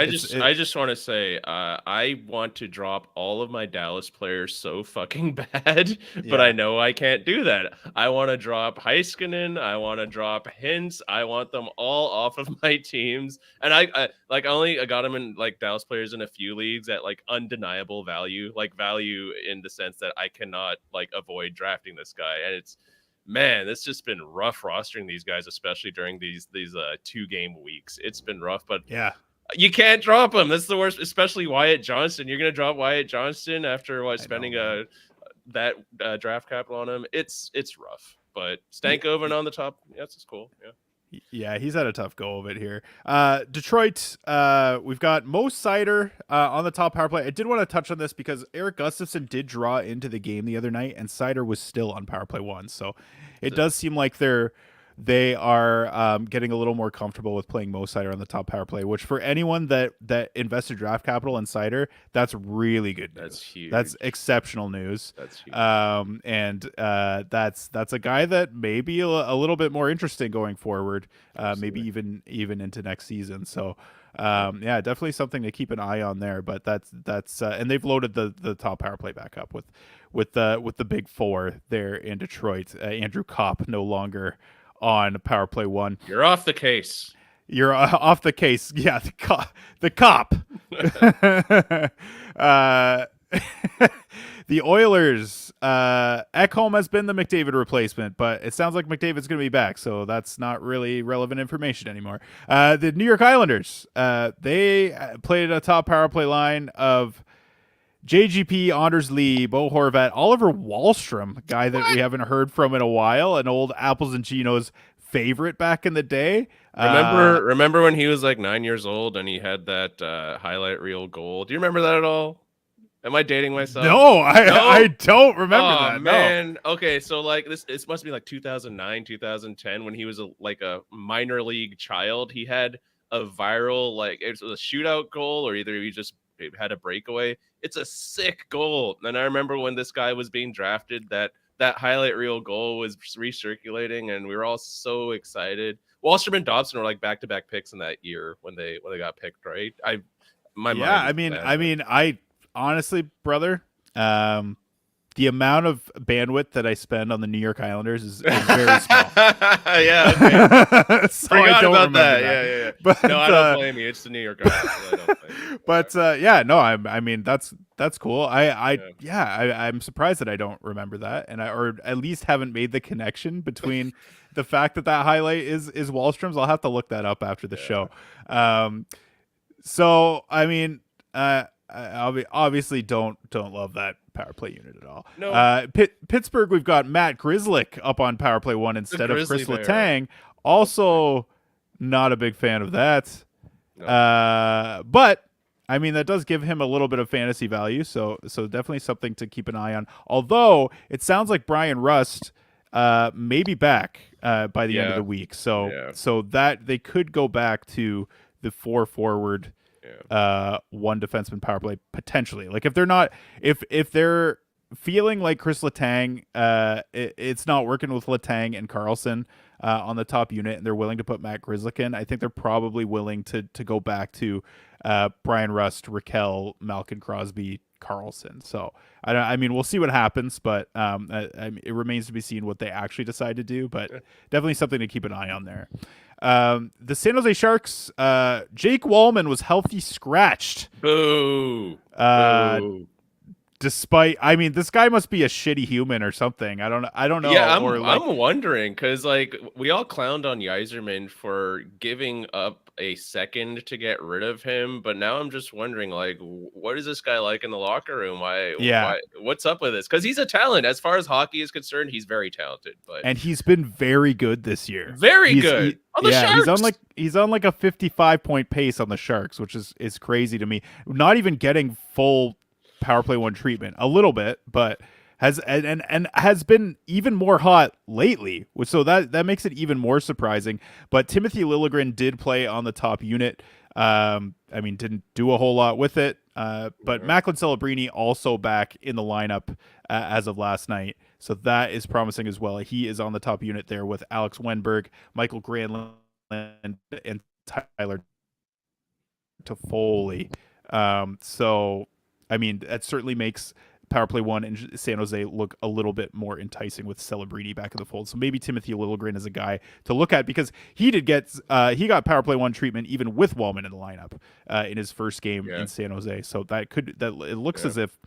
just want to say I want to drop all of my Dallas players so fucking bad, but I know I can't do that. I want to drop Heiskanen, I want to drop Hintz, I want them all off of my teams, and I got them in like Dallas players in a few leagues at like undeniable value, like value in the sense that I cannot like avoid drafting this guy, and it's. Man, it's just been rough rostering these guys, especially during these 2-game weeks. It's been rough, but you can't drop them. That's the worst, especially Wyatt Johnston. You're gonna drop Wyatt Johnston after spending that draft capital on him. It's rough, but Stankoven on the top, it's cool. Yeah, he's had a tough go of it here. Detroit, we've got Mo Seider on the top power play. I did want to touch on this because Eric Gustafsson did draw into the game the other night, and Seider was still on power play 1. So it does seem like they're they are getting a little more comfortable with playing Mo Sider on the top power play, which for anyone that invested draft capital in Sider, that's really good news. That's huge. That's exceptional news. That's huge. And that's a guy that may be a little bit more interesting going forward, maybe even into next season. So yeah, definitely something to keep an eye on there. But that's and they've loaded the top power play back up with the big four there in Detroit. Andrew Kopp no longer on power play one. You're off the case. You're off the case. Yeah, the cop. The Oilers. Ekholm has been the McDavid replacement, but it sounds like McDavid's going to be back, so that's not really relevant information anymore. The New York Islanders. They played a top power play line of JGP, Anders Lee, Bo Horvat, Oliver Wahlstrom, a guy that we haven't heard from in a while, an old Apples and Chinos favorite back in the day. Remember when he was like 9 years old and he had that highlight reel goal? Do you remember that at all? Am I dating myself? No, I don't remember that. Man. No. Okay, so like this must be like 2009, 2010 when he was like a minor league child. He had a viral, like it was a shootout goal, or either he just had a breakaway. It's a sick goal. And I remember when this guy was being drafted, that highlight reel goal was recirculating, and we were all so excited. Wahlstrom and Dobson were like back-to-back picks in that year when they got picked, right? I honestly, brother, the amount of bandwidth that I spend on the New York Islanders is very small. Yeah, okay. So Forgot I don't about that. that. Yeah. But, no, I don't blame you. It's the New York Islanders. I don't blame you. But yeah, no, I mean that's cool. I'm surprised that I don't remember that, and or at least haven't made the connection between the fact that highlight is Wahlstrom's. I'll have to look that up after the show. So I mean, I obviously don't love that power play unit at all. No. Pittsburgh, we've got Matt Grzelcyk up on power play one instead of Chris Letang. Also, not a big fan of that. No. But I mean, that does give him a little bit of fantasy value, so definitely something to keep an eye on. Although it sounds like Brian Rust may be back by the end of the week, so that they could go back to the 4 forward. One defenseman power play potentially. Like if they're not, if they're feeling like Chris Letang, it's not working with Letang and Carlson on the top unit, and they're willing to put Matt Grzelcyk in, I think they're probably willing to go back to Brian Rust, Raquel, Malkin Crosby, Carlson. So I mean, we'll see what happens, but it remains to be seen what they actually decide to do. But definitely something to keep an eye on there. The San Jose Sharks, Jake Wallman was healthy scratched. Boo. Despite, I mean, this guy must be a shitty human or something. I don't know. Yeah, I'm wondering because like we all clowned on Yzerman for giving up a second to get rid of him, but now I'm just wondering like, what is this guy like in the locker room? Why? What's up with this? Because he's a talent as far as hockey is concerned. He's very talented, and he's been very good this year. Very good. On the Sharks. He's on like a 55-point pace on the Sharks, which is crazy to me. Not even getting full power play one treatment a little bit, but has been even more hot lately, so that makes it even more surprising. But Timothy Liljegren did play on the top unit. I mean, didn't do a whole lot with it, but Macklin Celebrini also back in the lineup as of last night, so that is promising as well. He is on the top unit there with Alex Wenberg, Michael Granlund, and Tyler Toffoli. So I mean, that certainly makes power play one in San Jose look a little bit more enticing with Celebrini back in the fold. So maybe Timothy Liljegren is a guy to look at because he got power play one treatment even with Wallman in the lineup in his first game in San Jose. So it looks as if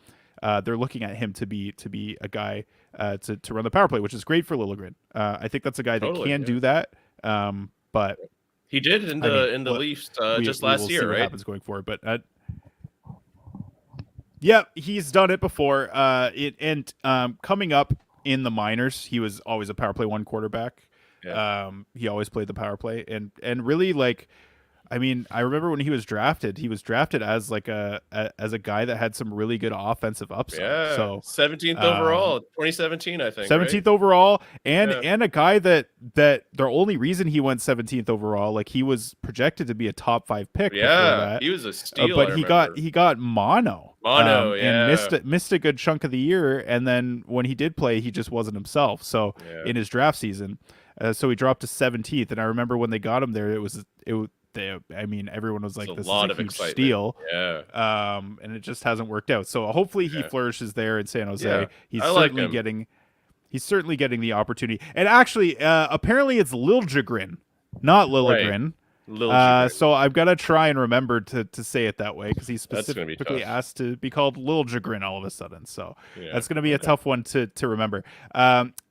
they're looking at him to be a guy to run the power play, which is great for Liljegren. I think that's a guy that can do that. But he did in the Leafs just last year, right? What happens going forward, but. Yeah, he's done it before. Coming up in the minors, he was always a power play one quarterback. Yeah. He always played the power play, and really like I mean, I remember when he was drafted as like as a guy that had some really good offensive upside. Yeah, So 17th overall, 2017, I think, right? 17th overall, Yeah. and a guy that the only reason he went 17th overall, like he was projected to be a top 5 pick before Yeah, that, he was a steal, I but remember. he got mono, Mono, and yeah. missed a good chunk of the year, and then when he did play, he just wasn't himself. So Yeah. in his draft season, so he dropped to 17th, and I remember when they got him there, I mean, everyone was like, It's a "This lot is a of huge excitement. steal," Yeah. and it just hasn't worked out. So hopefully he Yeah. flourishes there in San Jose. Yeah. He's I like certainly him. getting the opportunity. And actually, apparently it's Liljegren, not Right. Lilligren. Lil Jigrin. So I've got to try and remember to say it that way because he That's gonna be specifically tough. asked to be called Liljegren all of a sudden. So Yeah. that's going to be a Okay. tough one to remember.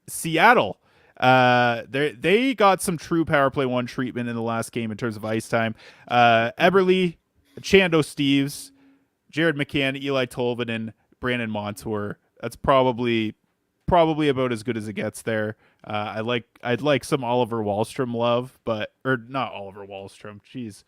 Seattle. They got some true power play 1 treatment in the last game in terms of ice time. Eberle, Chando Steves, Jared McCann, Eli Tolvanen, Brandon Montour. That's probably about as good as it gets there. I'd like some Oliver Wahlstrom love, or not Oliver Wahlstrom. Jeez,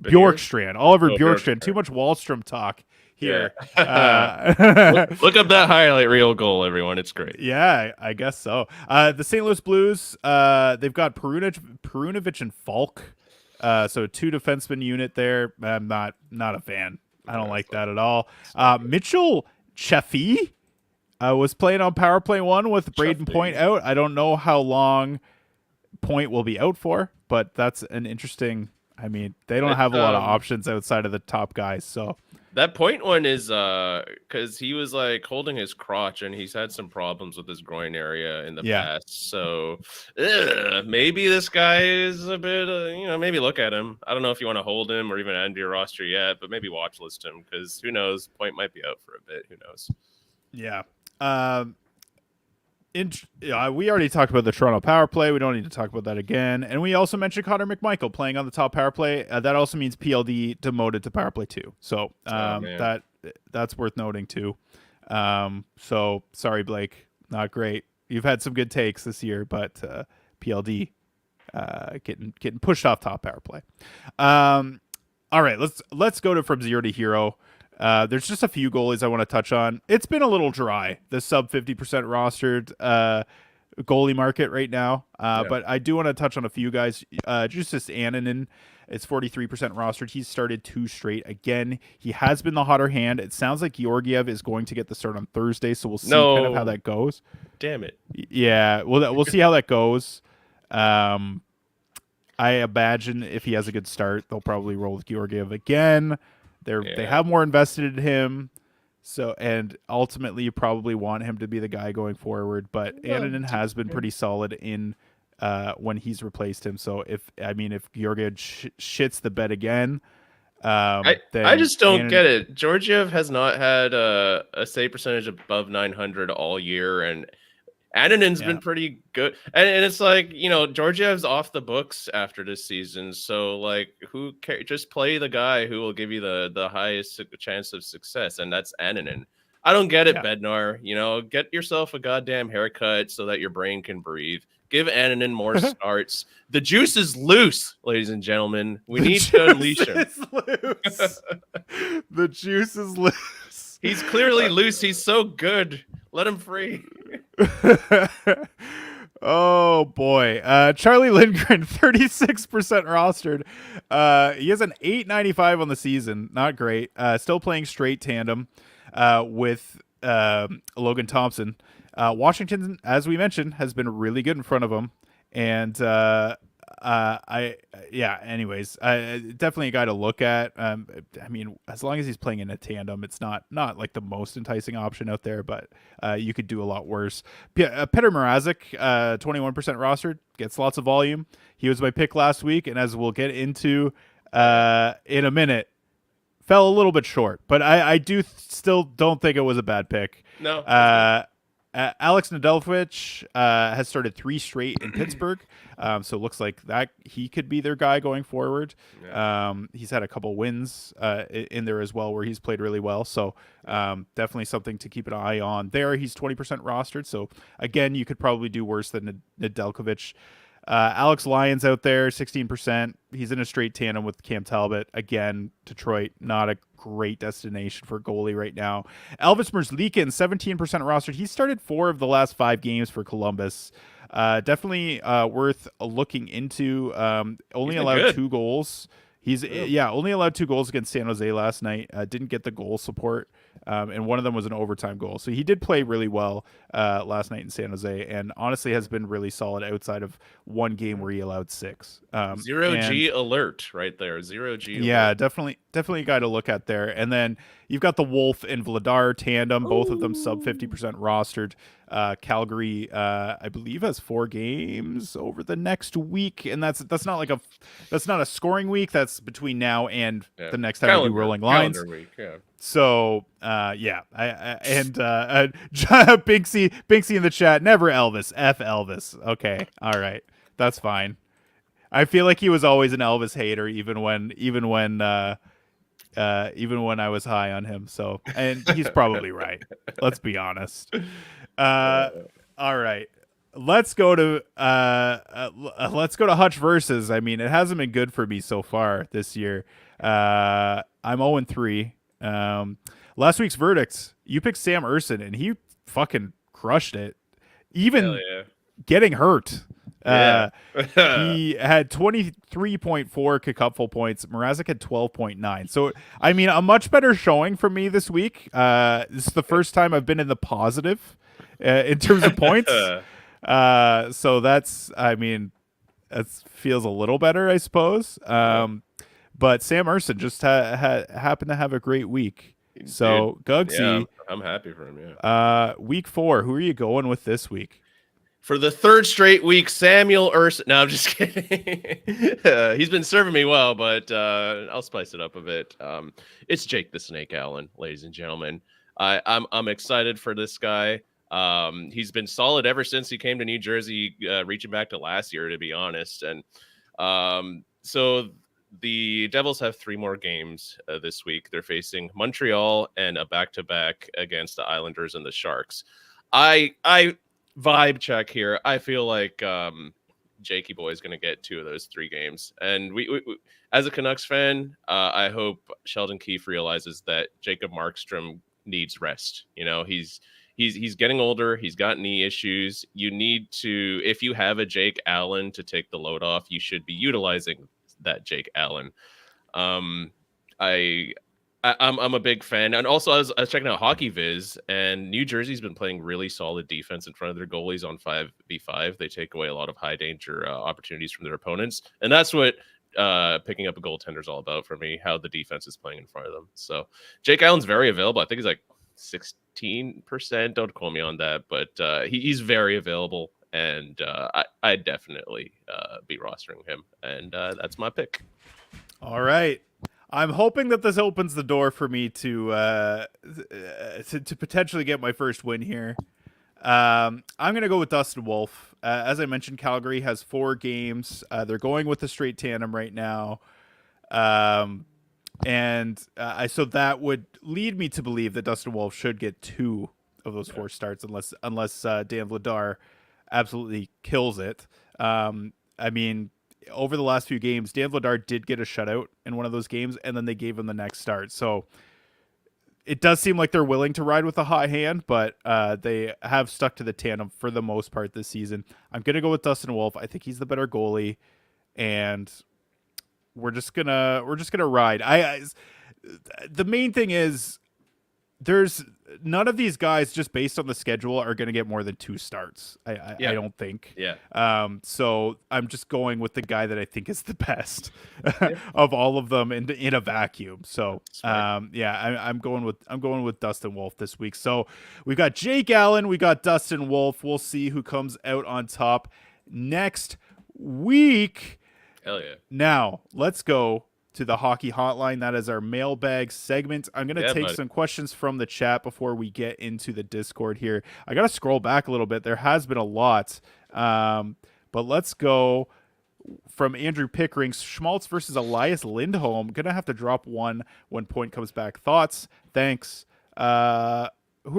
Beniers? Bjorkstrand, Oliver Oh, Bjorkstrand. Too Bjorkstrand. much Wallstrom talk here. Yeah. Look up that highlight reel goal, everyone. It's great. Yeah, I guess so. The St. Louis Blues, they've got Perunovic and Falk. So 2 defenseman unit there. I'm not a fan. I don't like that at all. Mitchell Chaffee was playing on power play 1 with Braden Chaffee. Point out. I don't know how long Point will be out for, but that's an interesting. I mean, they don't have a lot of options outside of the top guys. So That Point one is because he was like holding his crotch and he's had some problems with his groin area in the past. So maybe this guy is a bit, maybe look at him. I don't know if you want to hold him or even add to your roster yet, but maybe watch list him because who knows? Point might be out for a bit. Who knows? Yeah. We already talked about the Toronto power play. We don't need to talk about that again. And we also mentioned Connor McMichael playing on the top power play. That also means PLD demoted to power play 2. So that's worth noting too. So sorry, Blake, not great. You've had some good takes this year, but PLD getting pushed off top power play. All right, let's go to from 0 to hero. There's just a few goalies I want to touch on. It's been a little dry, the sub 50% rostered goalie market right now. But I do want to touch on a few guys. Justus Annunen is 43% rostered. He's started 2 straight. Again, he has been the hotter hand. It sounds like Georgiev is going to get the start on Thursday, so we'll see kind of how that goes. Damn it. Yeah, we'll see how that goes. I imagine if he has a good start, they'll probably roll with Georgiev again. They have more invested in him, so and ultimately you probably want him to be the guy going forward. But Annunen has been pretty solid in when he's replaced him. So if Georgiev shits the bed again, I just don't get it. Georgiev has not had a save percentage above 900 all year, and Annunen's been pretty good. And it's like, Georgiev's off the books after this season. So, like, who cares? Just play the guy who will give you the highest chance of success, and that's Annunen. I don't get it, Bednar. Get yourself a goddamn haircut so that your brain can breathe. Give Annunen more starts. The juice is loose, ladies and gentlemen. We need to unleash him. The juice is loose. He's clearly loose. He's so good. Let him free. Oh boy, Charlie Lindgren, 36% rostered. He has an 895 on the season, not great. Still playing straight tandem with Logan Thompson. Washington, as we mentioned, has been really good in front of him, and anyways, definitely a guy to look at. As long as he's playing in a tandem, it's not like the most enticing option out there, but you could do a lot worse. Petr Mrazek, 21% rostered, gets lots of volume. He was my pick last week, and as we'll get into in a minute, fell a little bit short, but I still don't think it was a bad pick. No. Alex Nedeljkovic has started 3 straight in Pittsburgh, so it looks like that he could be their guy going forward. Yeah. He's had a couple wins in there as well where he's played really well, so definitely something to keep an eye on there. He's 20% rostered, so again, you could probably do worse than Nedeljkovic. Alex Lyons out there, 16%. He's in a straight tandem with Cam Talbot. Again, Detroit, not a great destination for goalie right now. Elvis Merzlikins, 17% rostered. He started 4 of the last 5 games for Columbus. Definitely worth looking into. Only He's been allowed good. 2 goals. He's only allowed 2 goals against San Jose last night. Didn't get the goal support, and one of them was an overtime goal. So he did play really well last night in San Jose, and honestly has been really solid outside of one game where he allowed 6. Zero G And alert right there. Zero G yeah, alert. definitely a guy to look at there. And then you've got the Wolf and Vladar tandem, both of them sub 50% rostered. Calgary, I believe, has 4 games over the next week, and that's not a scoring week. That's between now and Yeah. the next time we do rolling lines. Calendar week. Yeah. So Binksy in the chat, never Elvis, F Elvis. Okay, all right, that's fine. I feel like he was always an Elvis hater, even when I was high on him. So, and he's probably right. Let's be honest. All right, let's go to Hutch versus. I mean, it hasn't been good for me so far this year. I'm 0-3. Last week's verdicts, you picked Sam Urson, and he fucking crushed it, even getting hurt. Yeah. He had 23.4 kick-upful points. Mrazek had 12.9. So, I mean, a much better showing from me this week. This is the first time I've been in the positive in terms of points. So that's, I mean, that feels a little better, I suppose. But Sam Urson just happened to have a great week. So, Gugsy. Yeah, I'm happy for him, yeah. Week 4, who are you going with this week? For the 3rd straight week, Samuel Urson. No, I'm just kidding. He's been serving me well, but I'll spice it up a bit. It's Jake the Snake Allen, ladies and gentlemen. I'm excited for this guy. He's been solid ever since he came to New Jersey, reaching back to last year, to be honest. And so the Devils have 3 more games this week. They're facing Montreal and a back-to-back against the Islanders and the Sharks. I vibe check here. I feel like Jakey Boy is going to get 2 of those 3 games. And we as a Canucks fan, I hope Sheldon Keefe realizes that Jacob Markstrom needs rest. You know, he's getting older. He's got knee issues. You need to, if you have a Jake Allen to take the load off, you should be utilizing that Jake Allen. I'm a big fan, and also I was checking out Hockey Viz, and New Jersey's been playing really solid defense in front of their goalies on 5v5. They take away a lot of high danger opportunities from their opponents, and that's what picking up a goaltender is all about for me. How the defense is playing in front of them. So Jake Allen's very available. I think he's like 16%. Don't quote me on that, but he's very available, and I'd definitely be rostering him, and that's my pick. All right. I'm hoping that this opens the door for me to potentially get my first win here. I'm going to go with Dustin Wolf. As I mentioned, Calgary has 4 games. They're going with the straight tandem right now. So that would lead me to believe that Dustin Wolf should get 2 of those 4 starts, unless Dan Vladar absolutely kills it. I mean, over the last few games, Dan Vladar did get a shutout in one of those games, and then they gave him the next start. So it does seem like they're willing to ride with a hot hand, but they have stuck to the tandem for the most part this season. I'm gonna go with Dustin Wolf. I think he's the better goalie, and we're just gonna ride. The main thing is, there's none of these guys, just based on the schedule, are going to get more than 2 starts. I don't think. Yeah. So I'm just going with the guy that I think is the best of all of them in a vacuum. So I'm going with Dustin Wolf this week. So we've got Jake Allen, we got Dustin Wolf. We'll see who comes out on top next week. Hell yeah. Now let's go to the Hockey Hotline. That is our mailbag segment. I'm going to take some questions from the chat before we get into the Discord here. I got to scroll back a little bit. There has been a lot. But let's go from Andrew Pickering. Schmaltz versus Elias Lindholm. Going to have to drop one when Point comes back. Thoughts? Thanks. Who are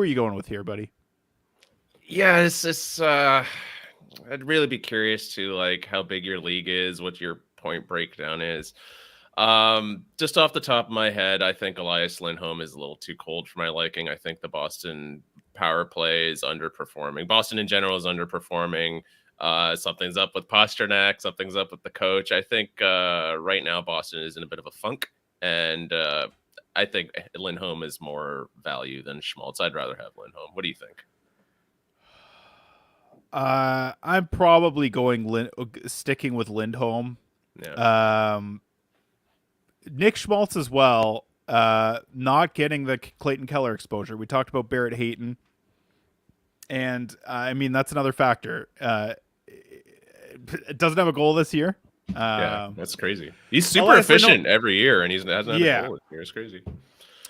you going with here, buddy? Yeah, it's I'd really be curious to like how big your league is, what your point breakdown is. Just off the top of my head, I think Elias Lindholm is a little too cold for my liking. I think the Boston power play is underperforming. Boston in general is underperforming. Something's up with Pasternak. Something's up with the coach. I think right now Boston is in a bit of a funk, and I think Lindholm is more value than Schmaltz. I'd rather have Lindholm. What do you think? I'm probably sticking with Lindholm. Yeah, Um, Nick Schmaltz as well. Not getting the Clayton Keller exposure. We talked about Barrett Hayton, and I mean that's another factor. It doesn't have a goal this year. yeah, that's crazy. He's super Elias Lindholm, efficient every year, and he hasn't had a yeah. goal this year. It's crazy.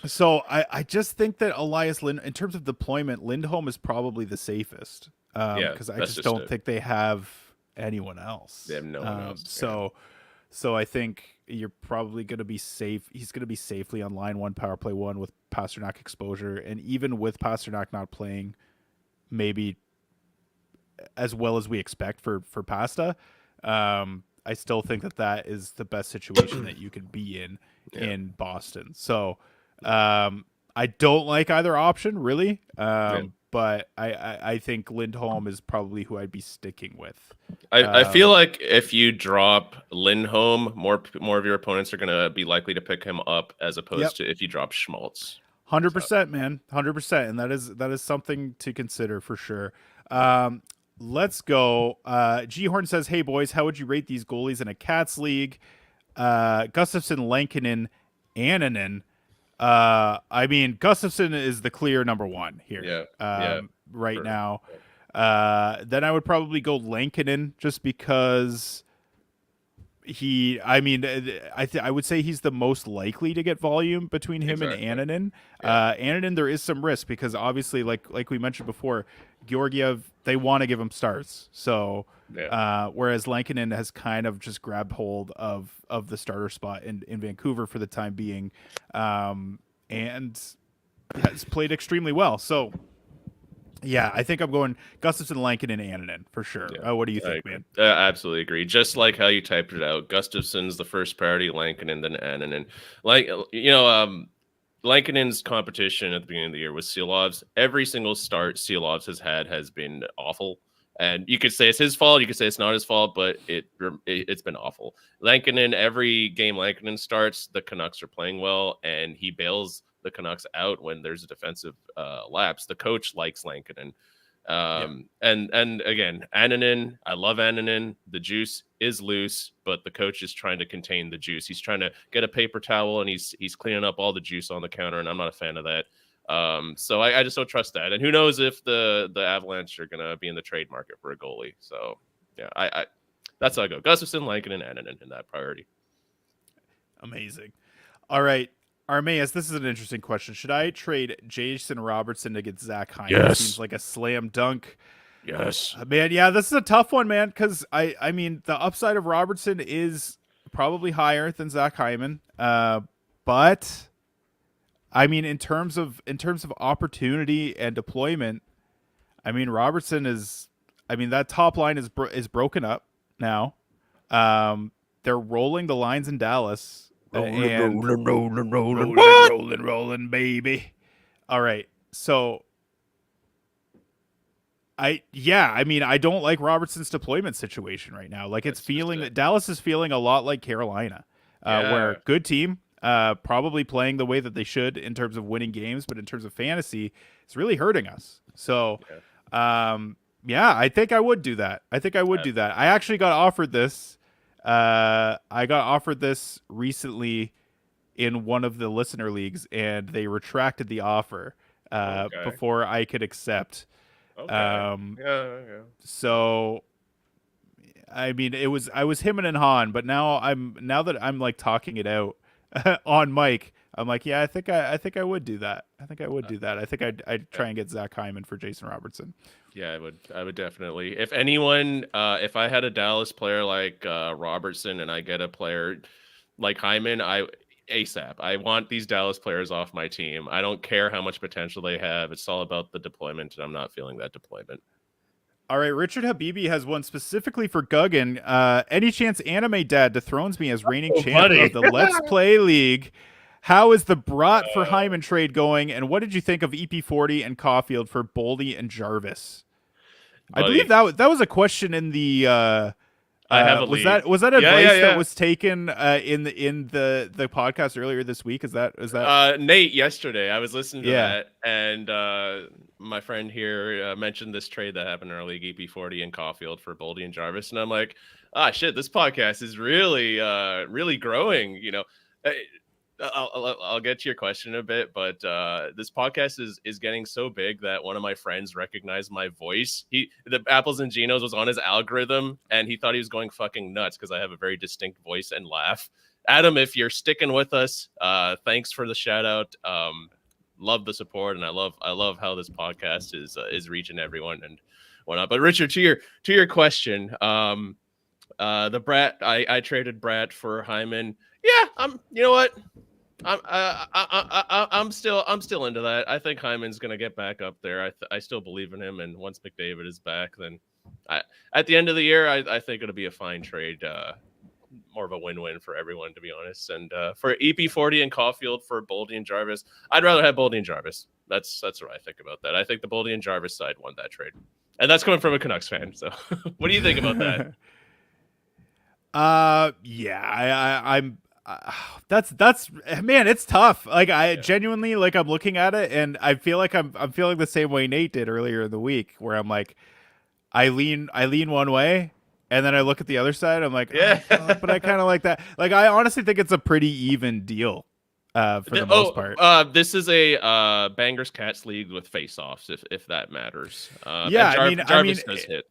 So I just think that in terms of deployment, Lindholm is probably the safest Yeah, because I that's just just don't it. think they have anyone else. They have no one else. So I think you're probably going to be safe. He's going to be safely on line one, power play one with Pasternak exposure, and even with Pasternak not playing, maybe as well as we expect for Pasta. I still think that is the best situation that you could be Yeah, in Boston. So I don't like either option really, yeah. but I think Lindholm is probably who I'd be sticking with. I feel like if you drop Lindholm, more of your opponents are going to be likely to pick him up as Yep. opposed to if you drop Schmaltz. 100%, man. 100%. And that is something to consider for sure. Let's go. G Horn says, "Hey boys, how would you rate these goalies in a Cats league? Gustafson, Lankinen, Annunen. I mean, Gustafson is the clear number one here. Yeah, yeah, Right for, now. Then I would probably go Lankinen just because I would say he's the most likely to get volume between him and exactly. Annunen. Yeah, Annunen, there is some risk because obviously, like we mentioned before, Georgiev, they want to give him starts. So, yeah. whereas Lankinen has kind of just grabbed hold of the starter spot in Vancouver for the time being, and has played extremely well. So, yeah, I think I'm going Gustafson, Lankinen, and Annunen for sure. Yeah, What do you I think, agree. man? Absolutely agree. Just like how you typed it out, Gustafson's the first priority, Lankinen, then Annunen. Like Lankinen's competition at the beginning of the year was Seelovs. Every single start Seelovs has been awful. And you could say it's his fault. You could say it's not his fault, but it's been awful. Lankinen, every game Lankinen starts, the Canucks are playing well, and he bails the Canucks out when there's a defensive lapse. The coach likes Lankinen. Yeah. And again, Annunen, I love Annunen. The juice is loose, but the coach is trying to contain the juice. He's trying to get a paper towel and he's cleaning up all the juice on the counter, and I'm not a fan of that. So I just don't trust that. And who knows if the Avalanche are gonna be in the trade market for a goalie. So yeah, I that's how I go. Gustafson, Lankin, and Annunen in that priority. Amazing. All right. Armaeus, this is an interesting question. Should I trade Jason Robertson to get Zach Hyman? Seems Yes. like a slam dunk. Yes. Man, yeah, this is a tough one, man, because I mean, the upside of Robertson is probably higher than Zach Hyman. But I mean, in terms of opportunity and deployment, I mean, Robertson is. I mean, that top line is broken up now. They're rolling the lines in Dallas, and rolling, baby. All right, so I mean, I don't like Robertson's deployment situation right now. Like it's That's just feeling it. that Dallas is feeling a lot like Carolina, Yeah. where good team, probably playing the way that they should in terms of winning games, but in terms of fantasy, it's really hurting us. So, Yeah. yeah, I think I would do that. I think I would do that. I actually got offered this. I got offered this recently in one of the listener leagues, and they retracted the offer Okay. before I could accept. Okay. Um, Yeah. Yeah. so I mean, I was him and Han, but now that I'm like talking it out on mic, I'm like, yeah, I think I would do that. I think I would do that. I think I'd try and get Zach Hyman for Jason Robertson. Yeah, I would definitely. If anyone, if I had a Dallas player like Robertson and I get a player like Hyman, I ASAP. I want these Dallas players off my team. I don't care how much potential they have. It's all about the deployment, and I'm not feeling that deployment. All right, Richard Habibi has one specifically for Guggen. Any chance Anime Dad dethrones me as reigning Oh, champ buddy. of the Let's Play League? How is the Brat for Hyman trade going? And what did you think of EP40 and Caulfield for Boldy and Jarvis? I believe Buddy, that was a question in the I have a was league. that Yeah, yeah, advice that yeah. was taken in the podcast earlier this week? Is that Nate, yesterday I was listening to yeah. that, and my friend here mentioned this trade that happened in our league, EP40 and Caulfield for Boldy and Jarvis, and I'm like, ah, shit, this podcast is really, really growing. I'll get to your question in a bit, but this podcast is getting so big that one of my friends recognized my voice. The Apples and Genos was on his algorithm, and he thought he was going fucking nuts because I have a very distinct voice and laugh. Adam, if you're sticking with us, thanks for the shout out. Love the support, and I love how this podcast is reaching everyone and whatnot. But Richard, to your question, the Brat, I traded Brat for Hyman. Yeah, you know what? I'm still into that. I think Hyman's gonna get back up there. I still believe in him, and once McDavid is back, then at the end of the year, I think it'll be a fine trade. More of a win-win for everyone, to be honest. And for EP40 and Caulfield for Boldy and Jarvis, I'd rather have Boldy and Jarvis. That's what I think about that. I think the Boldy and Jarvis side won that trade, and that's coming from a Canucks fan. So, what do you think about that? Yeah, I'm that's man, it's tough. Like I genuinely like I'm looking at it and I feel like I'm feeling the same way Nate did earlier in the week where I'm like I lean one way and then I look at the other side I'm like Yeah. but I kind of like that. Like I honestly think it's a pretty even deal for the most part. This is a Bangers Cats league with face-offs, if that matters. Yeah, Jarvis does hit.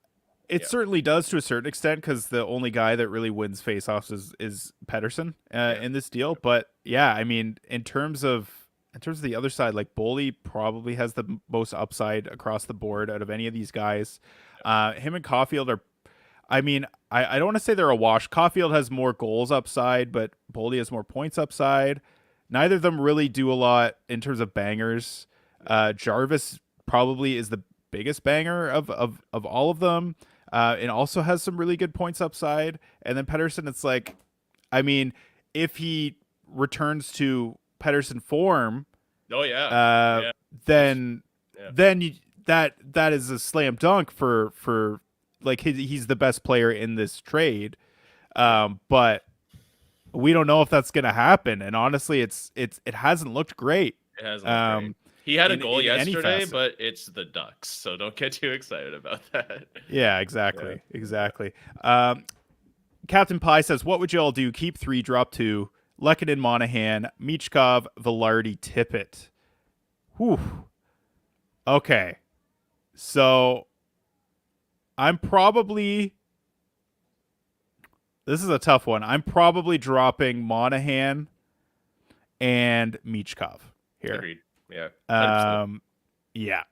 It certainly does to a certain extent because the only guy that really wins faceoffs is Pedersen in this deal. But yeah, I mean, in terms of the other side, like Boley probably has the most upside across the board out of any of these guys. Him and Caulfield are, I mean, I don't want to say they're a wash. Caulfield has more goals upside, but Boley has more points upside. Neither of them really do a lot in terms of bangers. Jarvis probably is the biggest banger of all of them. And also has some really good points upside. And then Pedersen, it's like, I mean, if he returns to Pedersen form, then that is a slam dunk for like he's the best player in this trade. But we don't know if that's gonna happen. And honestly, it hasn't looked great. It hasn't looked great. He had a goal yesterday, but it's the Ducks, so don't get too excited about that. Yeah, exactly. Yeah. Exactly. Captain Pie says, what would you all do? Keep 3, drop 2. Lehkonen, Monahan, Michkov, Velarde, Tippett. Whew. Okay. So I'm probably... This is a tough one. I'm probably dropping Monahan and Michkov here. Agreed. Yeah. Yeah.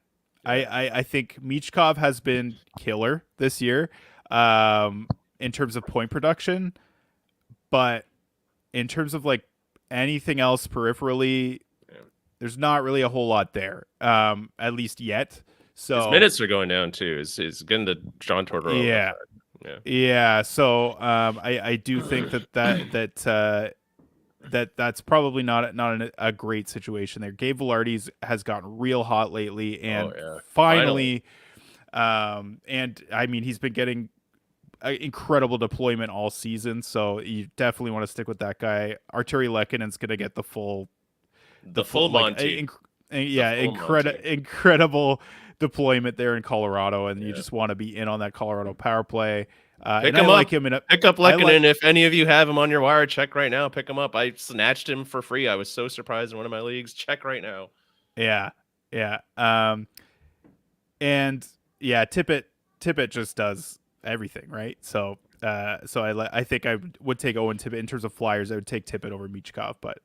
I think Michkov has been killer this year in terms of point production, but in terms of like anything else peripherally, there's not really a whole lot there, at least yet. So his minutes are going down too. Is getting the John Tortorella. Yeah. Yeah. So I do think that's probably not a great situation there. Gabe Velarde has gotten real hot lately, and finally, and I mean he's been getting incredible deployment all season. So you definitely want to stick with that guy. Arturi Lehkonen's going to get the full Monty. Incredible deployment there in Colorado, and you just want to be in on that Colorado power play. Pick him up. Pick up Lehkonen. If any of you have him on your wire, check right now. Pick him up. I snatched him for free. I was so surprised in one of my leagues. Check right now. Yeah. And yeah, Tippett just does everything, right? So I think I would take Owen Tippett in terms of flyers. I would take Tippett over Michkov, but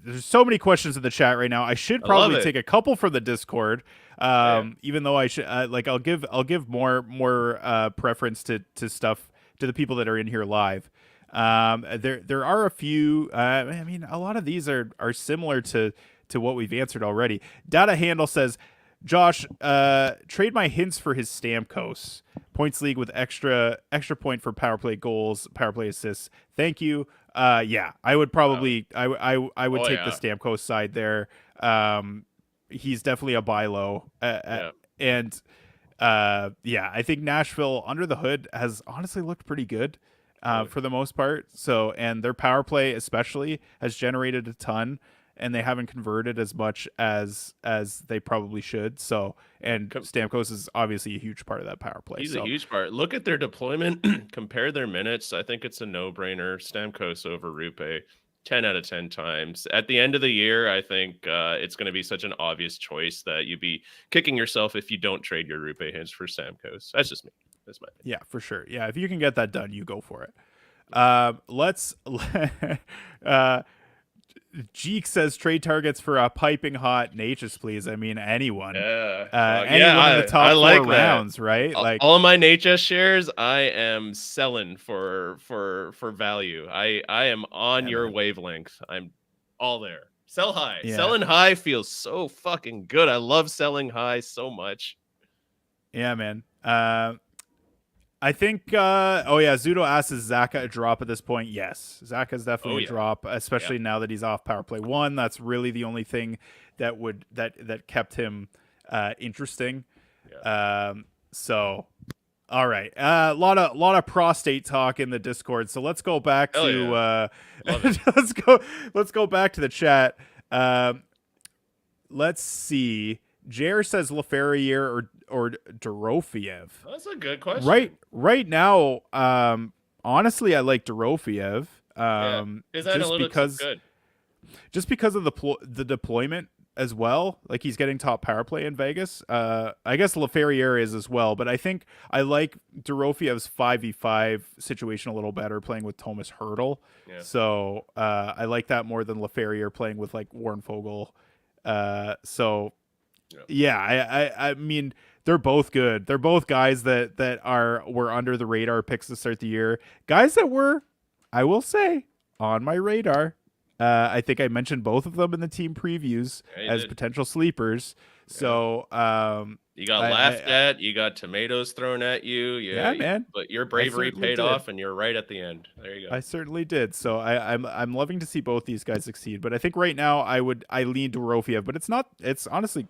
there's so many questions in the chat right now. I should probably take a couple from the Discord. Even though I should I'll give more preference to stuff to the people that are in here live. There are a few. I mean, a lot of these are similar to to what we've answered already. Data Handle says, Josh, trade my hints for his Stamkos points league with extra point for power play goals, power play assists. Thank you. Yeah, I would probably I would take the Stamkos side there. He's definitely a buy low, and yeah, I think Nashville under the hood has honestly looked pretty good for the most part. So, and their power play especially has generated a ton, and they haven't converted as much as they probably should. So, and Stamkos is obviously a huge part of that power play. He's a huge part. Look at their deployment, compare their minutes. I think it's a no-brainer. Stamkos over Rupe 10 out of 10 times. At the end of the year, I think it's going to be such an obvious choice that you'd be kicking yourself if you don't trade your Rupe hints for Stamkos. That's just me. That's my opinion. Yeah, for sure. Yeah, if you can get that done, you go for it. Let's Jeek says trade targets for a piping hot Natchez, please. I mean, anyone. Anyone in the top four rounds, right? Like all of my Natchez shares, I am selling for value. I am on your wavelength. I'm all there. Sell high. Yeah. Selling high feels so fucking good. I love selling high so much. Yeah, man. I think, Zudo asks, is Zaka a drop at this point? Yes, Zaka's definitely a drop, especially now that he's off power play 1. That's really the only thing that kept him interesting. Yeah. So, all right, a lot of prostate talk in the Discord. So let's go back to let's go back to the chat. Let's see. Jer says Laferriere or Dorofiev. That's a good question. Right now, honestly, I like Dorofiev. His analytics is good. Just because of the deployment as well. Like, he's getting top power play in Vegas. I guess Laferriere is as well, but I think I like Dorofiev's 5v5 situation a little better playing with Thomas Hertl. Yeah. So I like that more than Laferriere playing with like Warren Fogle. I mean, they're both good. They're both guys that were under the radar picks to start the year. Guys that were, I will say, on my radar. I think I mentioned both of them in the team previews as potential sleepers. Yeah. So you got laughed at, you got tomatoes thrown at you. Man. But your bravery paid off, and you're right at the end. There you go. I certainly did. So I'm loving to see both these guys succeed. But I think right now I lean to Dorofiev, but it's not. It's honestly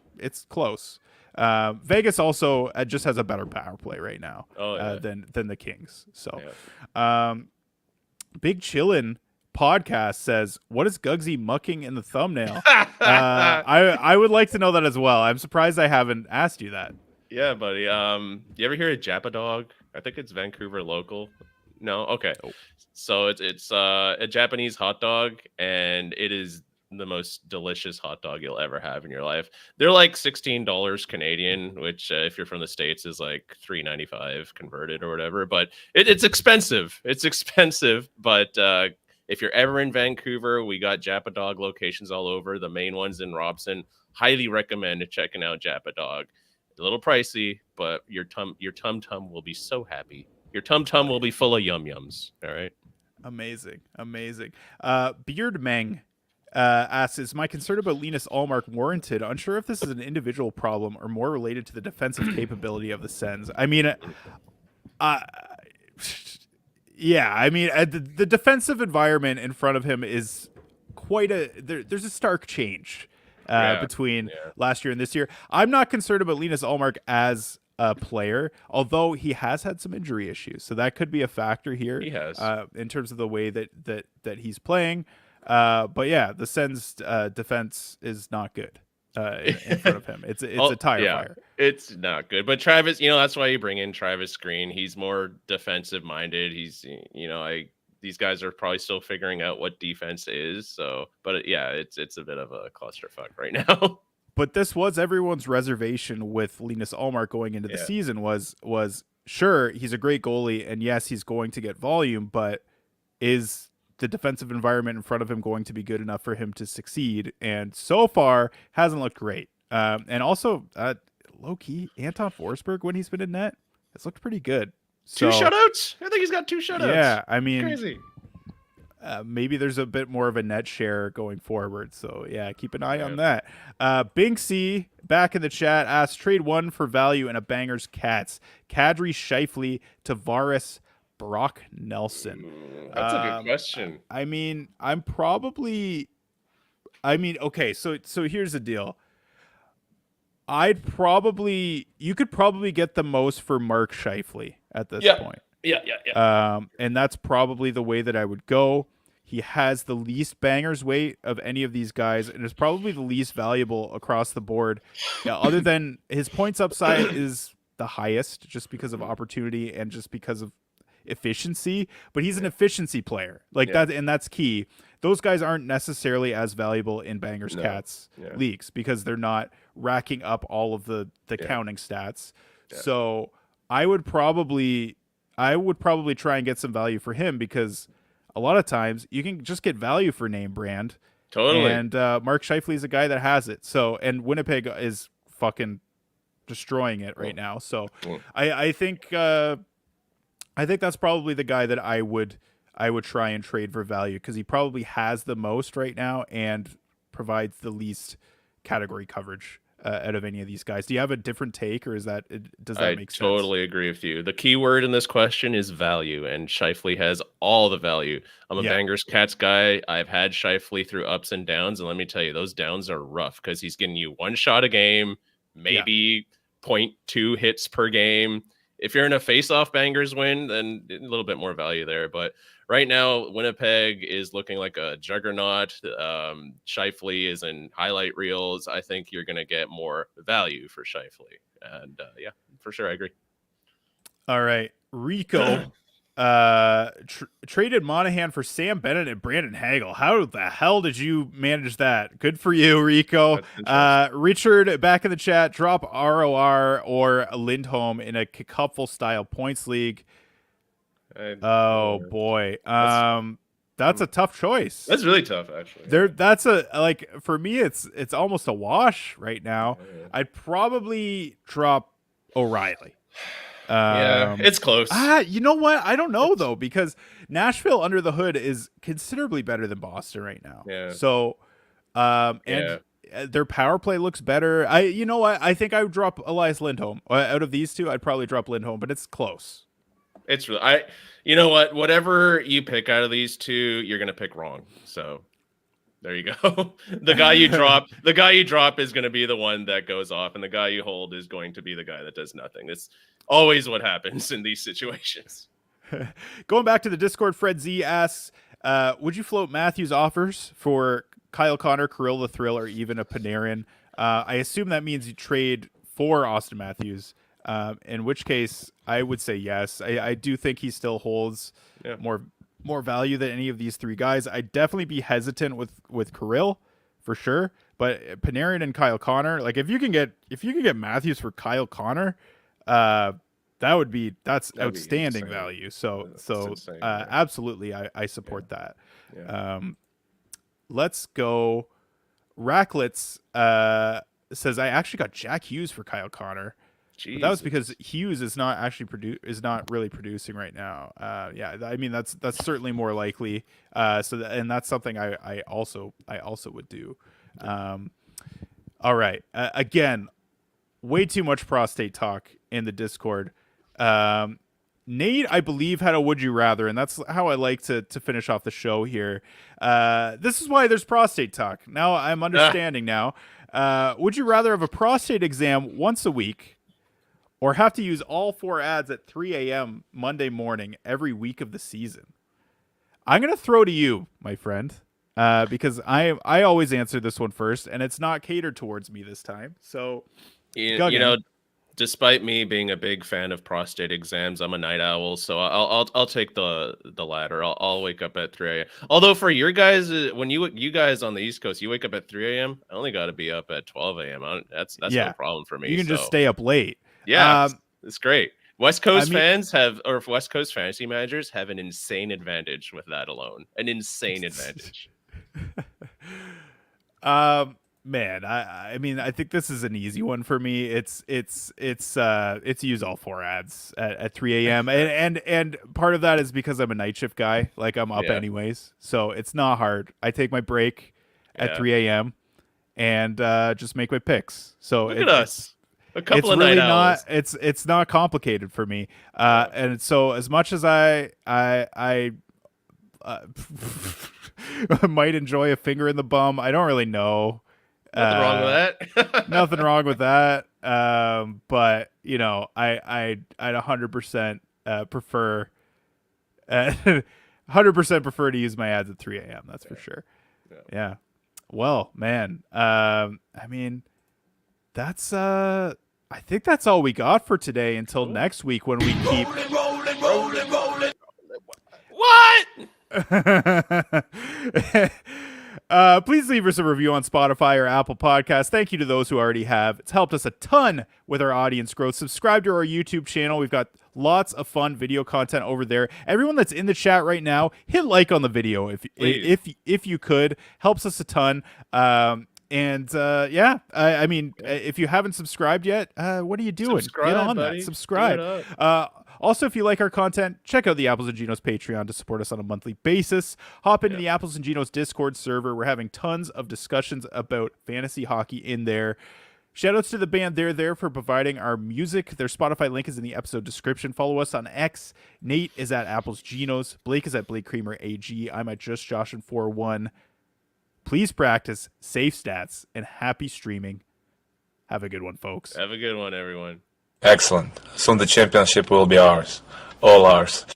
close. Vegas also just has a better power play right now than the Kings. So Big Chillin' Podcast says, what is Gugsy mucking in the thumbnail? I would like to know that as well. I'm surprised I haven't asked you that. Yeah, buddy. You ever hear of Japa Dog? I think it's Vancouver local. No? Okay. Oh. So it's a Japanese hot dog, and it is the most delicious hot dog you'll ever have in your life. They're like $16 Canadian, which if you're from the States is like $3.95 converted or whatever. But it's expensive. It's expensive, but if you're ever in Vancouver, we got Japa Dog locations all over. The main one's in Robson. Highly recommend checking out Japa Dog. A little pricey, but your tum will be so happy. Your tum will be full of yum-yums. All right. Amazing. Beard Meng asks, is my concern about Linus Ullmark warranted? Unsure if this is an individual problem or more related to the defensive capability of the Sens. I mean, yeah, I mean, the defensive environment in front of him is quite there's a stark change between last year and this year. I'm not concerned about Linus Ullmark as a player, although he has had some injury issues, so that could be a factor here. He has in terms of the way that he's playing. But yeah, the Sens defense is not good. In front of him, it's a tire fire. It's not good. But Travis, that's why you bring in Travis Green. He's more defensive minded. He's, these guys are probably still figuring out what defense is. So, but it's a bit of a clusterfuck right now. But this was everyone's reservation with Linus Ullmark going into the season was sure, he's a great goalie, and yes, he's going to get volume, but is the defensive environment in front of him going to be good enough for him to succeed? And so far hasn't looked great. And also low key, Anton Forsberg, when he's been in net, has looked pretty good. So, 2 shutouts. I think he's got 2 shutouts. Yeah. I mean, crazy. maybe there's a bit more of a net share going forward. So yeah, keep an eye on Yeah. that. Binksy back in the chat asks, trade one for value in a bangers Cats. Kadri Shifley, Tavares, Brock Nelson. That's a good question. I mean, okay, so here's the deal. You could probably get the most for Mark Scheifele at this Yeah. point. Yeah. And that's probably the way that I would go. He has the least bangers weight of any of these guys, and is probably the least valuable across the board. Yeah, other than his points upside is the highest, just because of opportunity and just because of efficiency. But he's an efficiency player, like that, and that's key. Those guys aren't necessarily as valuable in bangers Cats leagues because they're not racking up all of the counting stats. So I would probably try and get some value for him, because a lot of times you can just get value for name brand. Totally. And Mark Scheifele is a guy that has it. So, and Winnipeg is fucking destroying it right now. So I think that's probably the guy that I would try and trade for value, because he probably has the most right now and provides the least category coverage out of any of these guys. Do you have a different take, or does that make sense? I totally agree with you. The key word in this question is value, and Scheifele has all the value. I'm a bangers Cats guy. I've had Scheifele through ups and downs, and let me tell you, those downs are rough, because he's getting you one shot a game, maybe 0.2 hits per game. If you're in a face-off bangers win, then a little bit more value there. But right now, Winnipeg is looking like a juggernaut. Scheifele is in highlight reels. I think you're going to get more value for Scheifele. And yeah, for sure, I agree. All right. Rico traded Monahan for Sam Bennett and Brandon Hagel. How the hell did you manage that? Good for you, Rico. Richard back in the chat, drop ROR or Lindholm in a Kickuffle style points league. Boy. That's a tough choice. That's really tough, actually. For me, it's almost a wash right now. I'd probably drop O'Reilly. It's close. You know what? I don't know though, because Nashville under the hood is considerably better than Boston right now. Yeah. So, their power play looks better. You know what? I think I would drop Elias Lindholm. Out of these two, I'd probably drop Lindholm, but it's close. It's really, you know what? Whatever you pick out of these two, you're gonna pick wrong. So there you go. The guy you drop is going to be the one that goes off, and the guy you hold is going to be the guy that does nothing. It's always what happens in these situations. Going back to the Discord, Fred Z asks, would you float Matthews offers for Kyle Connor, Kirill the Thrill, or even a Panarin? I assume that means you trade for Austin Matthews, in which case I would say yes. I do think he still holds more value than any of these three guys. I'd definitely be hesitant with Kirill for sure, but Panarin and Kyle Connor, like if you can get Matthews for Kyle Connor, that's outstanding value. So insane, absolutely, I support that. Yeah. Let's go. Racklets says, I actually got Jack Hughes for Kyle Connor. But that was because Hughes is not actually not really producing right now. I mean that's certainly more likely. And that's something I also would do. All right. Again, way too much prostate talk in the Discord. Nate, I believe, had a would you rather, and that's how I like to finish off the show here. This is why there's prostate talk. Now I'm understanding now. Would you rather have a prostate exam once a week, or have to use all 4 ads at 3 a.m. Monday morning every week of the season? I'm going to throw to you, my friend, because I always answer this one first, and it's not catered towards me this time. So, you know, despite me being a big fan of prostate exams, I'm a night owl, so I'll take the latter. I'll wake up at 3 a.m. Although for your guys, when you guys on the East Coast, you wake up at 3 a.m. I only got to be up at 12 a.m. That's no problem for me. You can just stay up late. Yeah, it's great. West Coast fans West Coast fantasy managers have an insane advantage with that alone. An insane advantage. Man, I mean, I think this is an easy one for me. It's use all four ads at 3 a.m. and part of that is because I'm a night shift guy. Like I'm up Yeah. anyways, so it's not hard. I take my break at Yeah. 3 a.m. and just make my picks. So Look at us. A couple it's of really night owls. it's not complicated for me. Yeah. And so as much as I uh, might enjoy a finger in the bum, I don't really know. Nothing wrong with that. Nothing wrong with that. But you know, I'd 100% prefer 100% prefer to use my ads at 3 a.m. That's for sure. Yeah. Yeah. Well, man. I mean, that's I think that's all we got for today until Cool. next week when we keep What? Please leave us a review on Spotify or Apple Podcasts. Thank you to those who already have. It's helped us a ton with our audience growth. Subscribe to our YouTube channel. We've got lots of fun video content over there. Everyone that's in the chat right now, hit like on the video if you could. Helps us a ton. I mean, if you haven't subscribed yet, what are you doing? Subscribe, Get on buddy. that. Subscribe. Do it Also, if you like our content, check out the Apples and Ginos Patreon to support us on a monthly basis. Hop into the Apples and Ginos Discord server. We're having tons of discussions about fantasy hockey in there. Shoutouts to the band They're There for providing our music. Their Spotify link is in the episode description. Follow us on X. Nate is at Apples Ginos. Blake is at Blake Creamer AG. I'm at Just Josh and 41. Please practice, safe stats, and happy streaming. Have a good one, folks. Have a good one, everyone. Excellent. Soon the championship will be ours. All ours.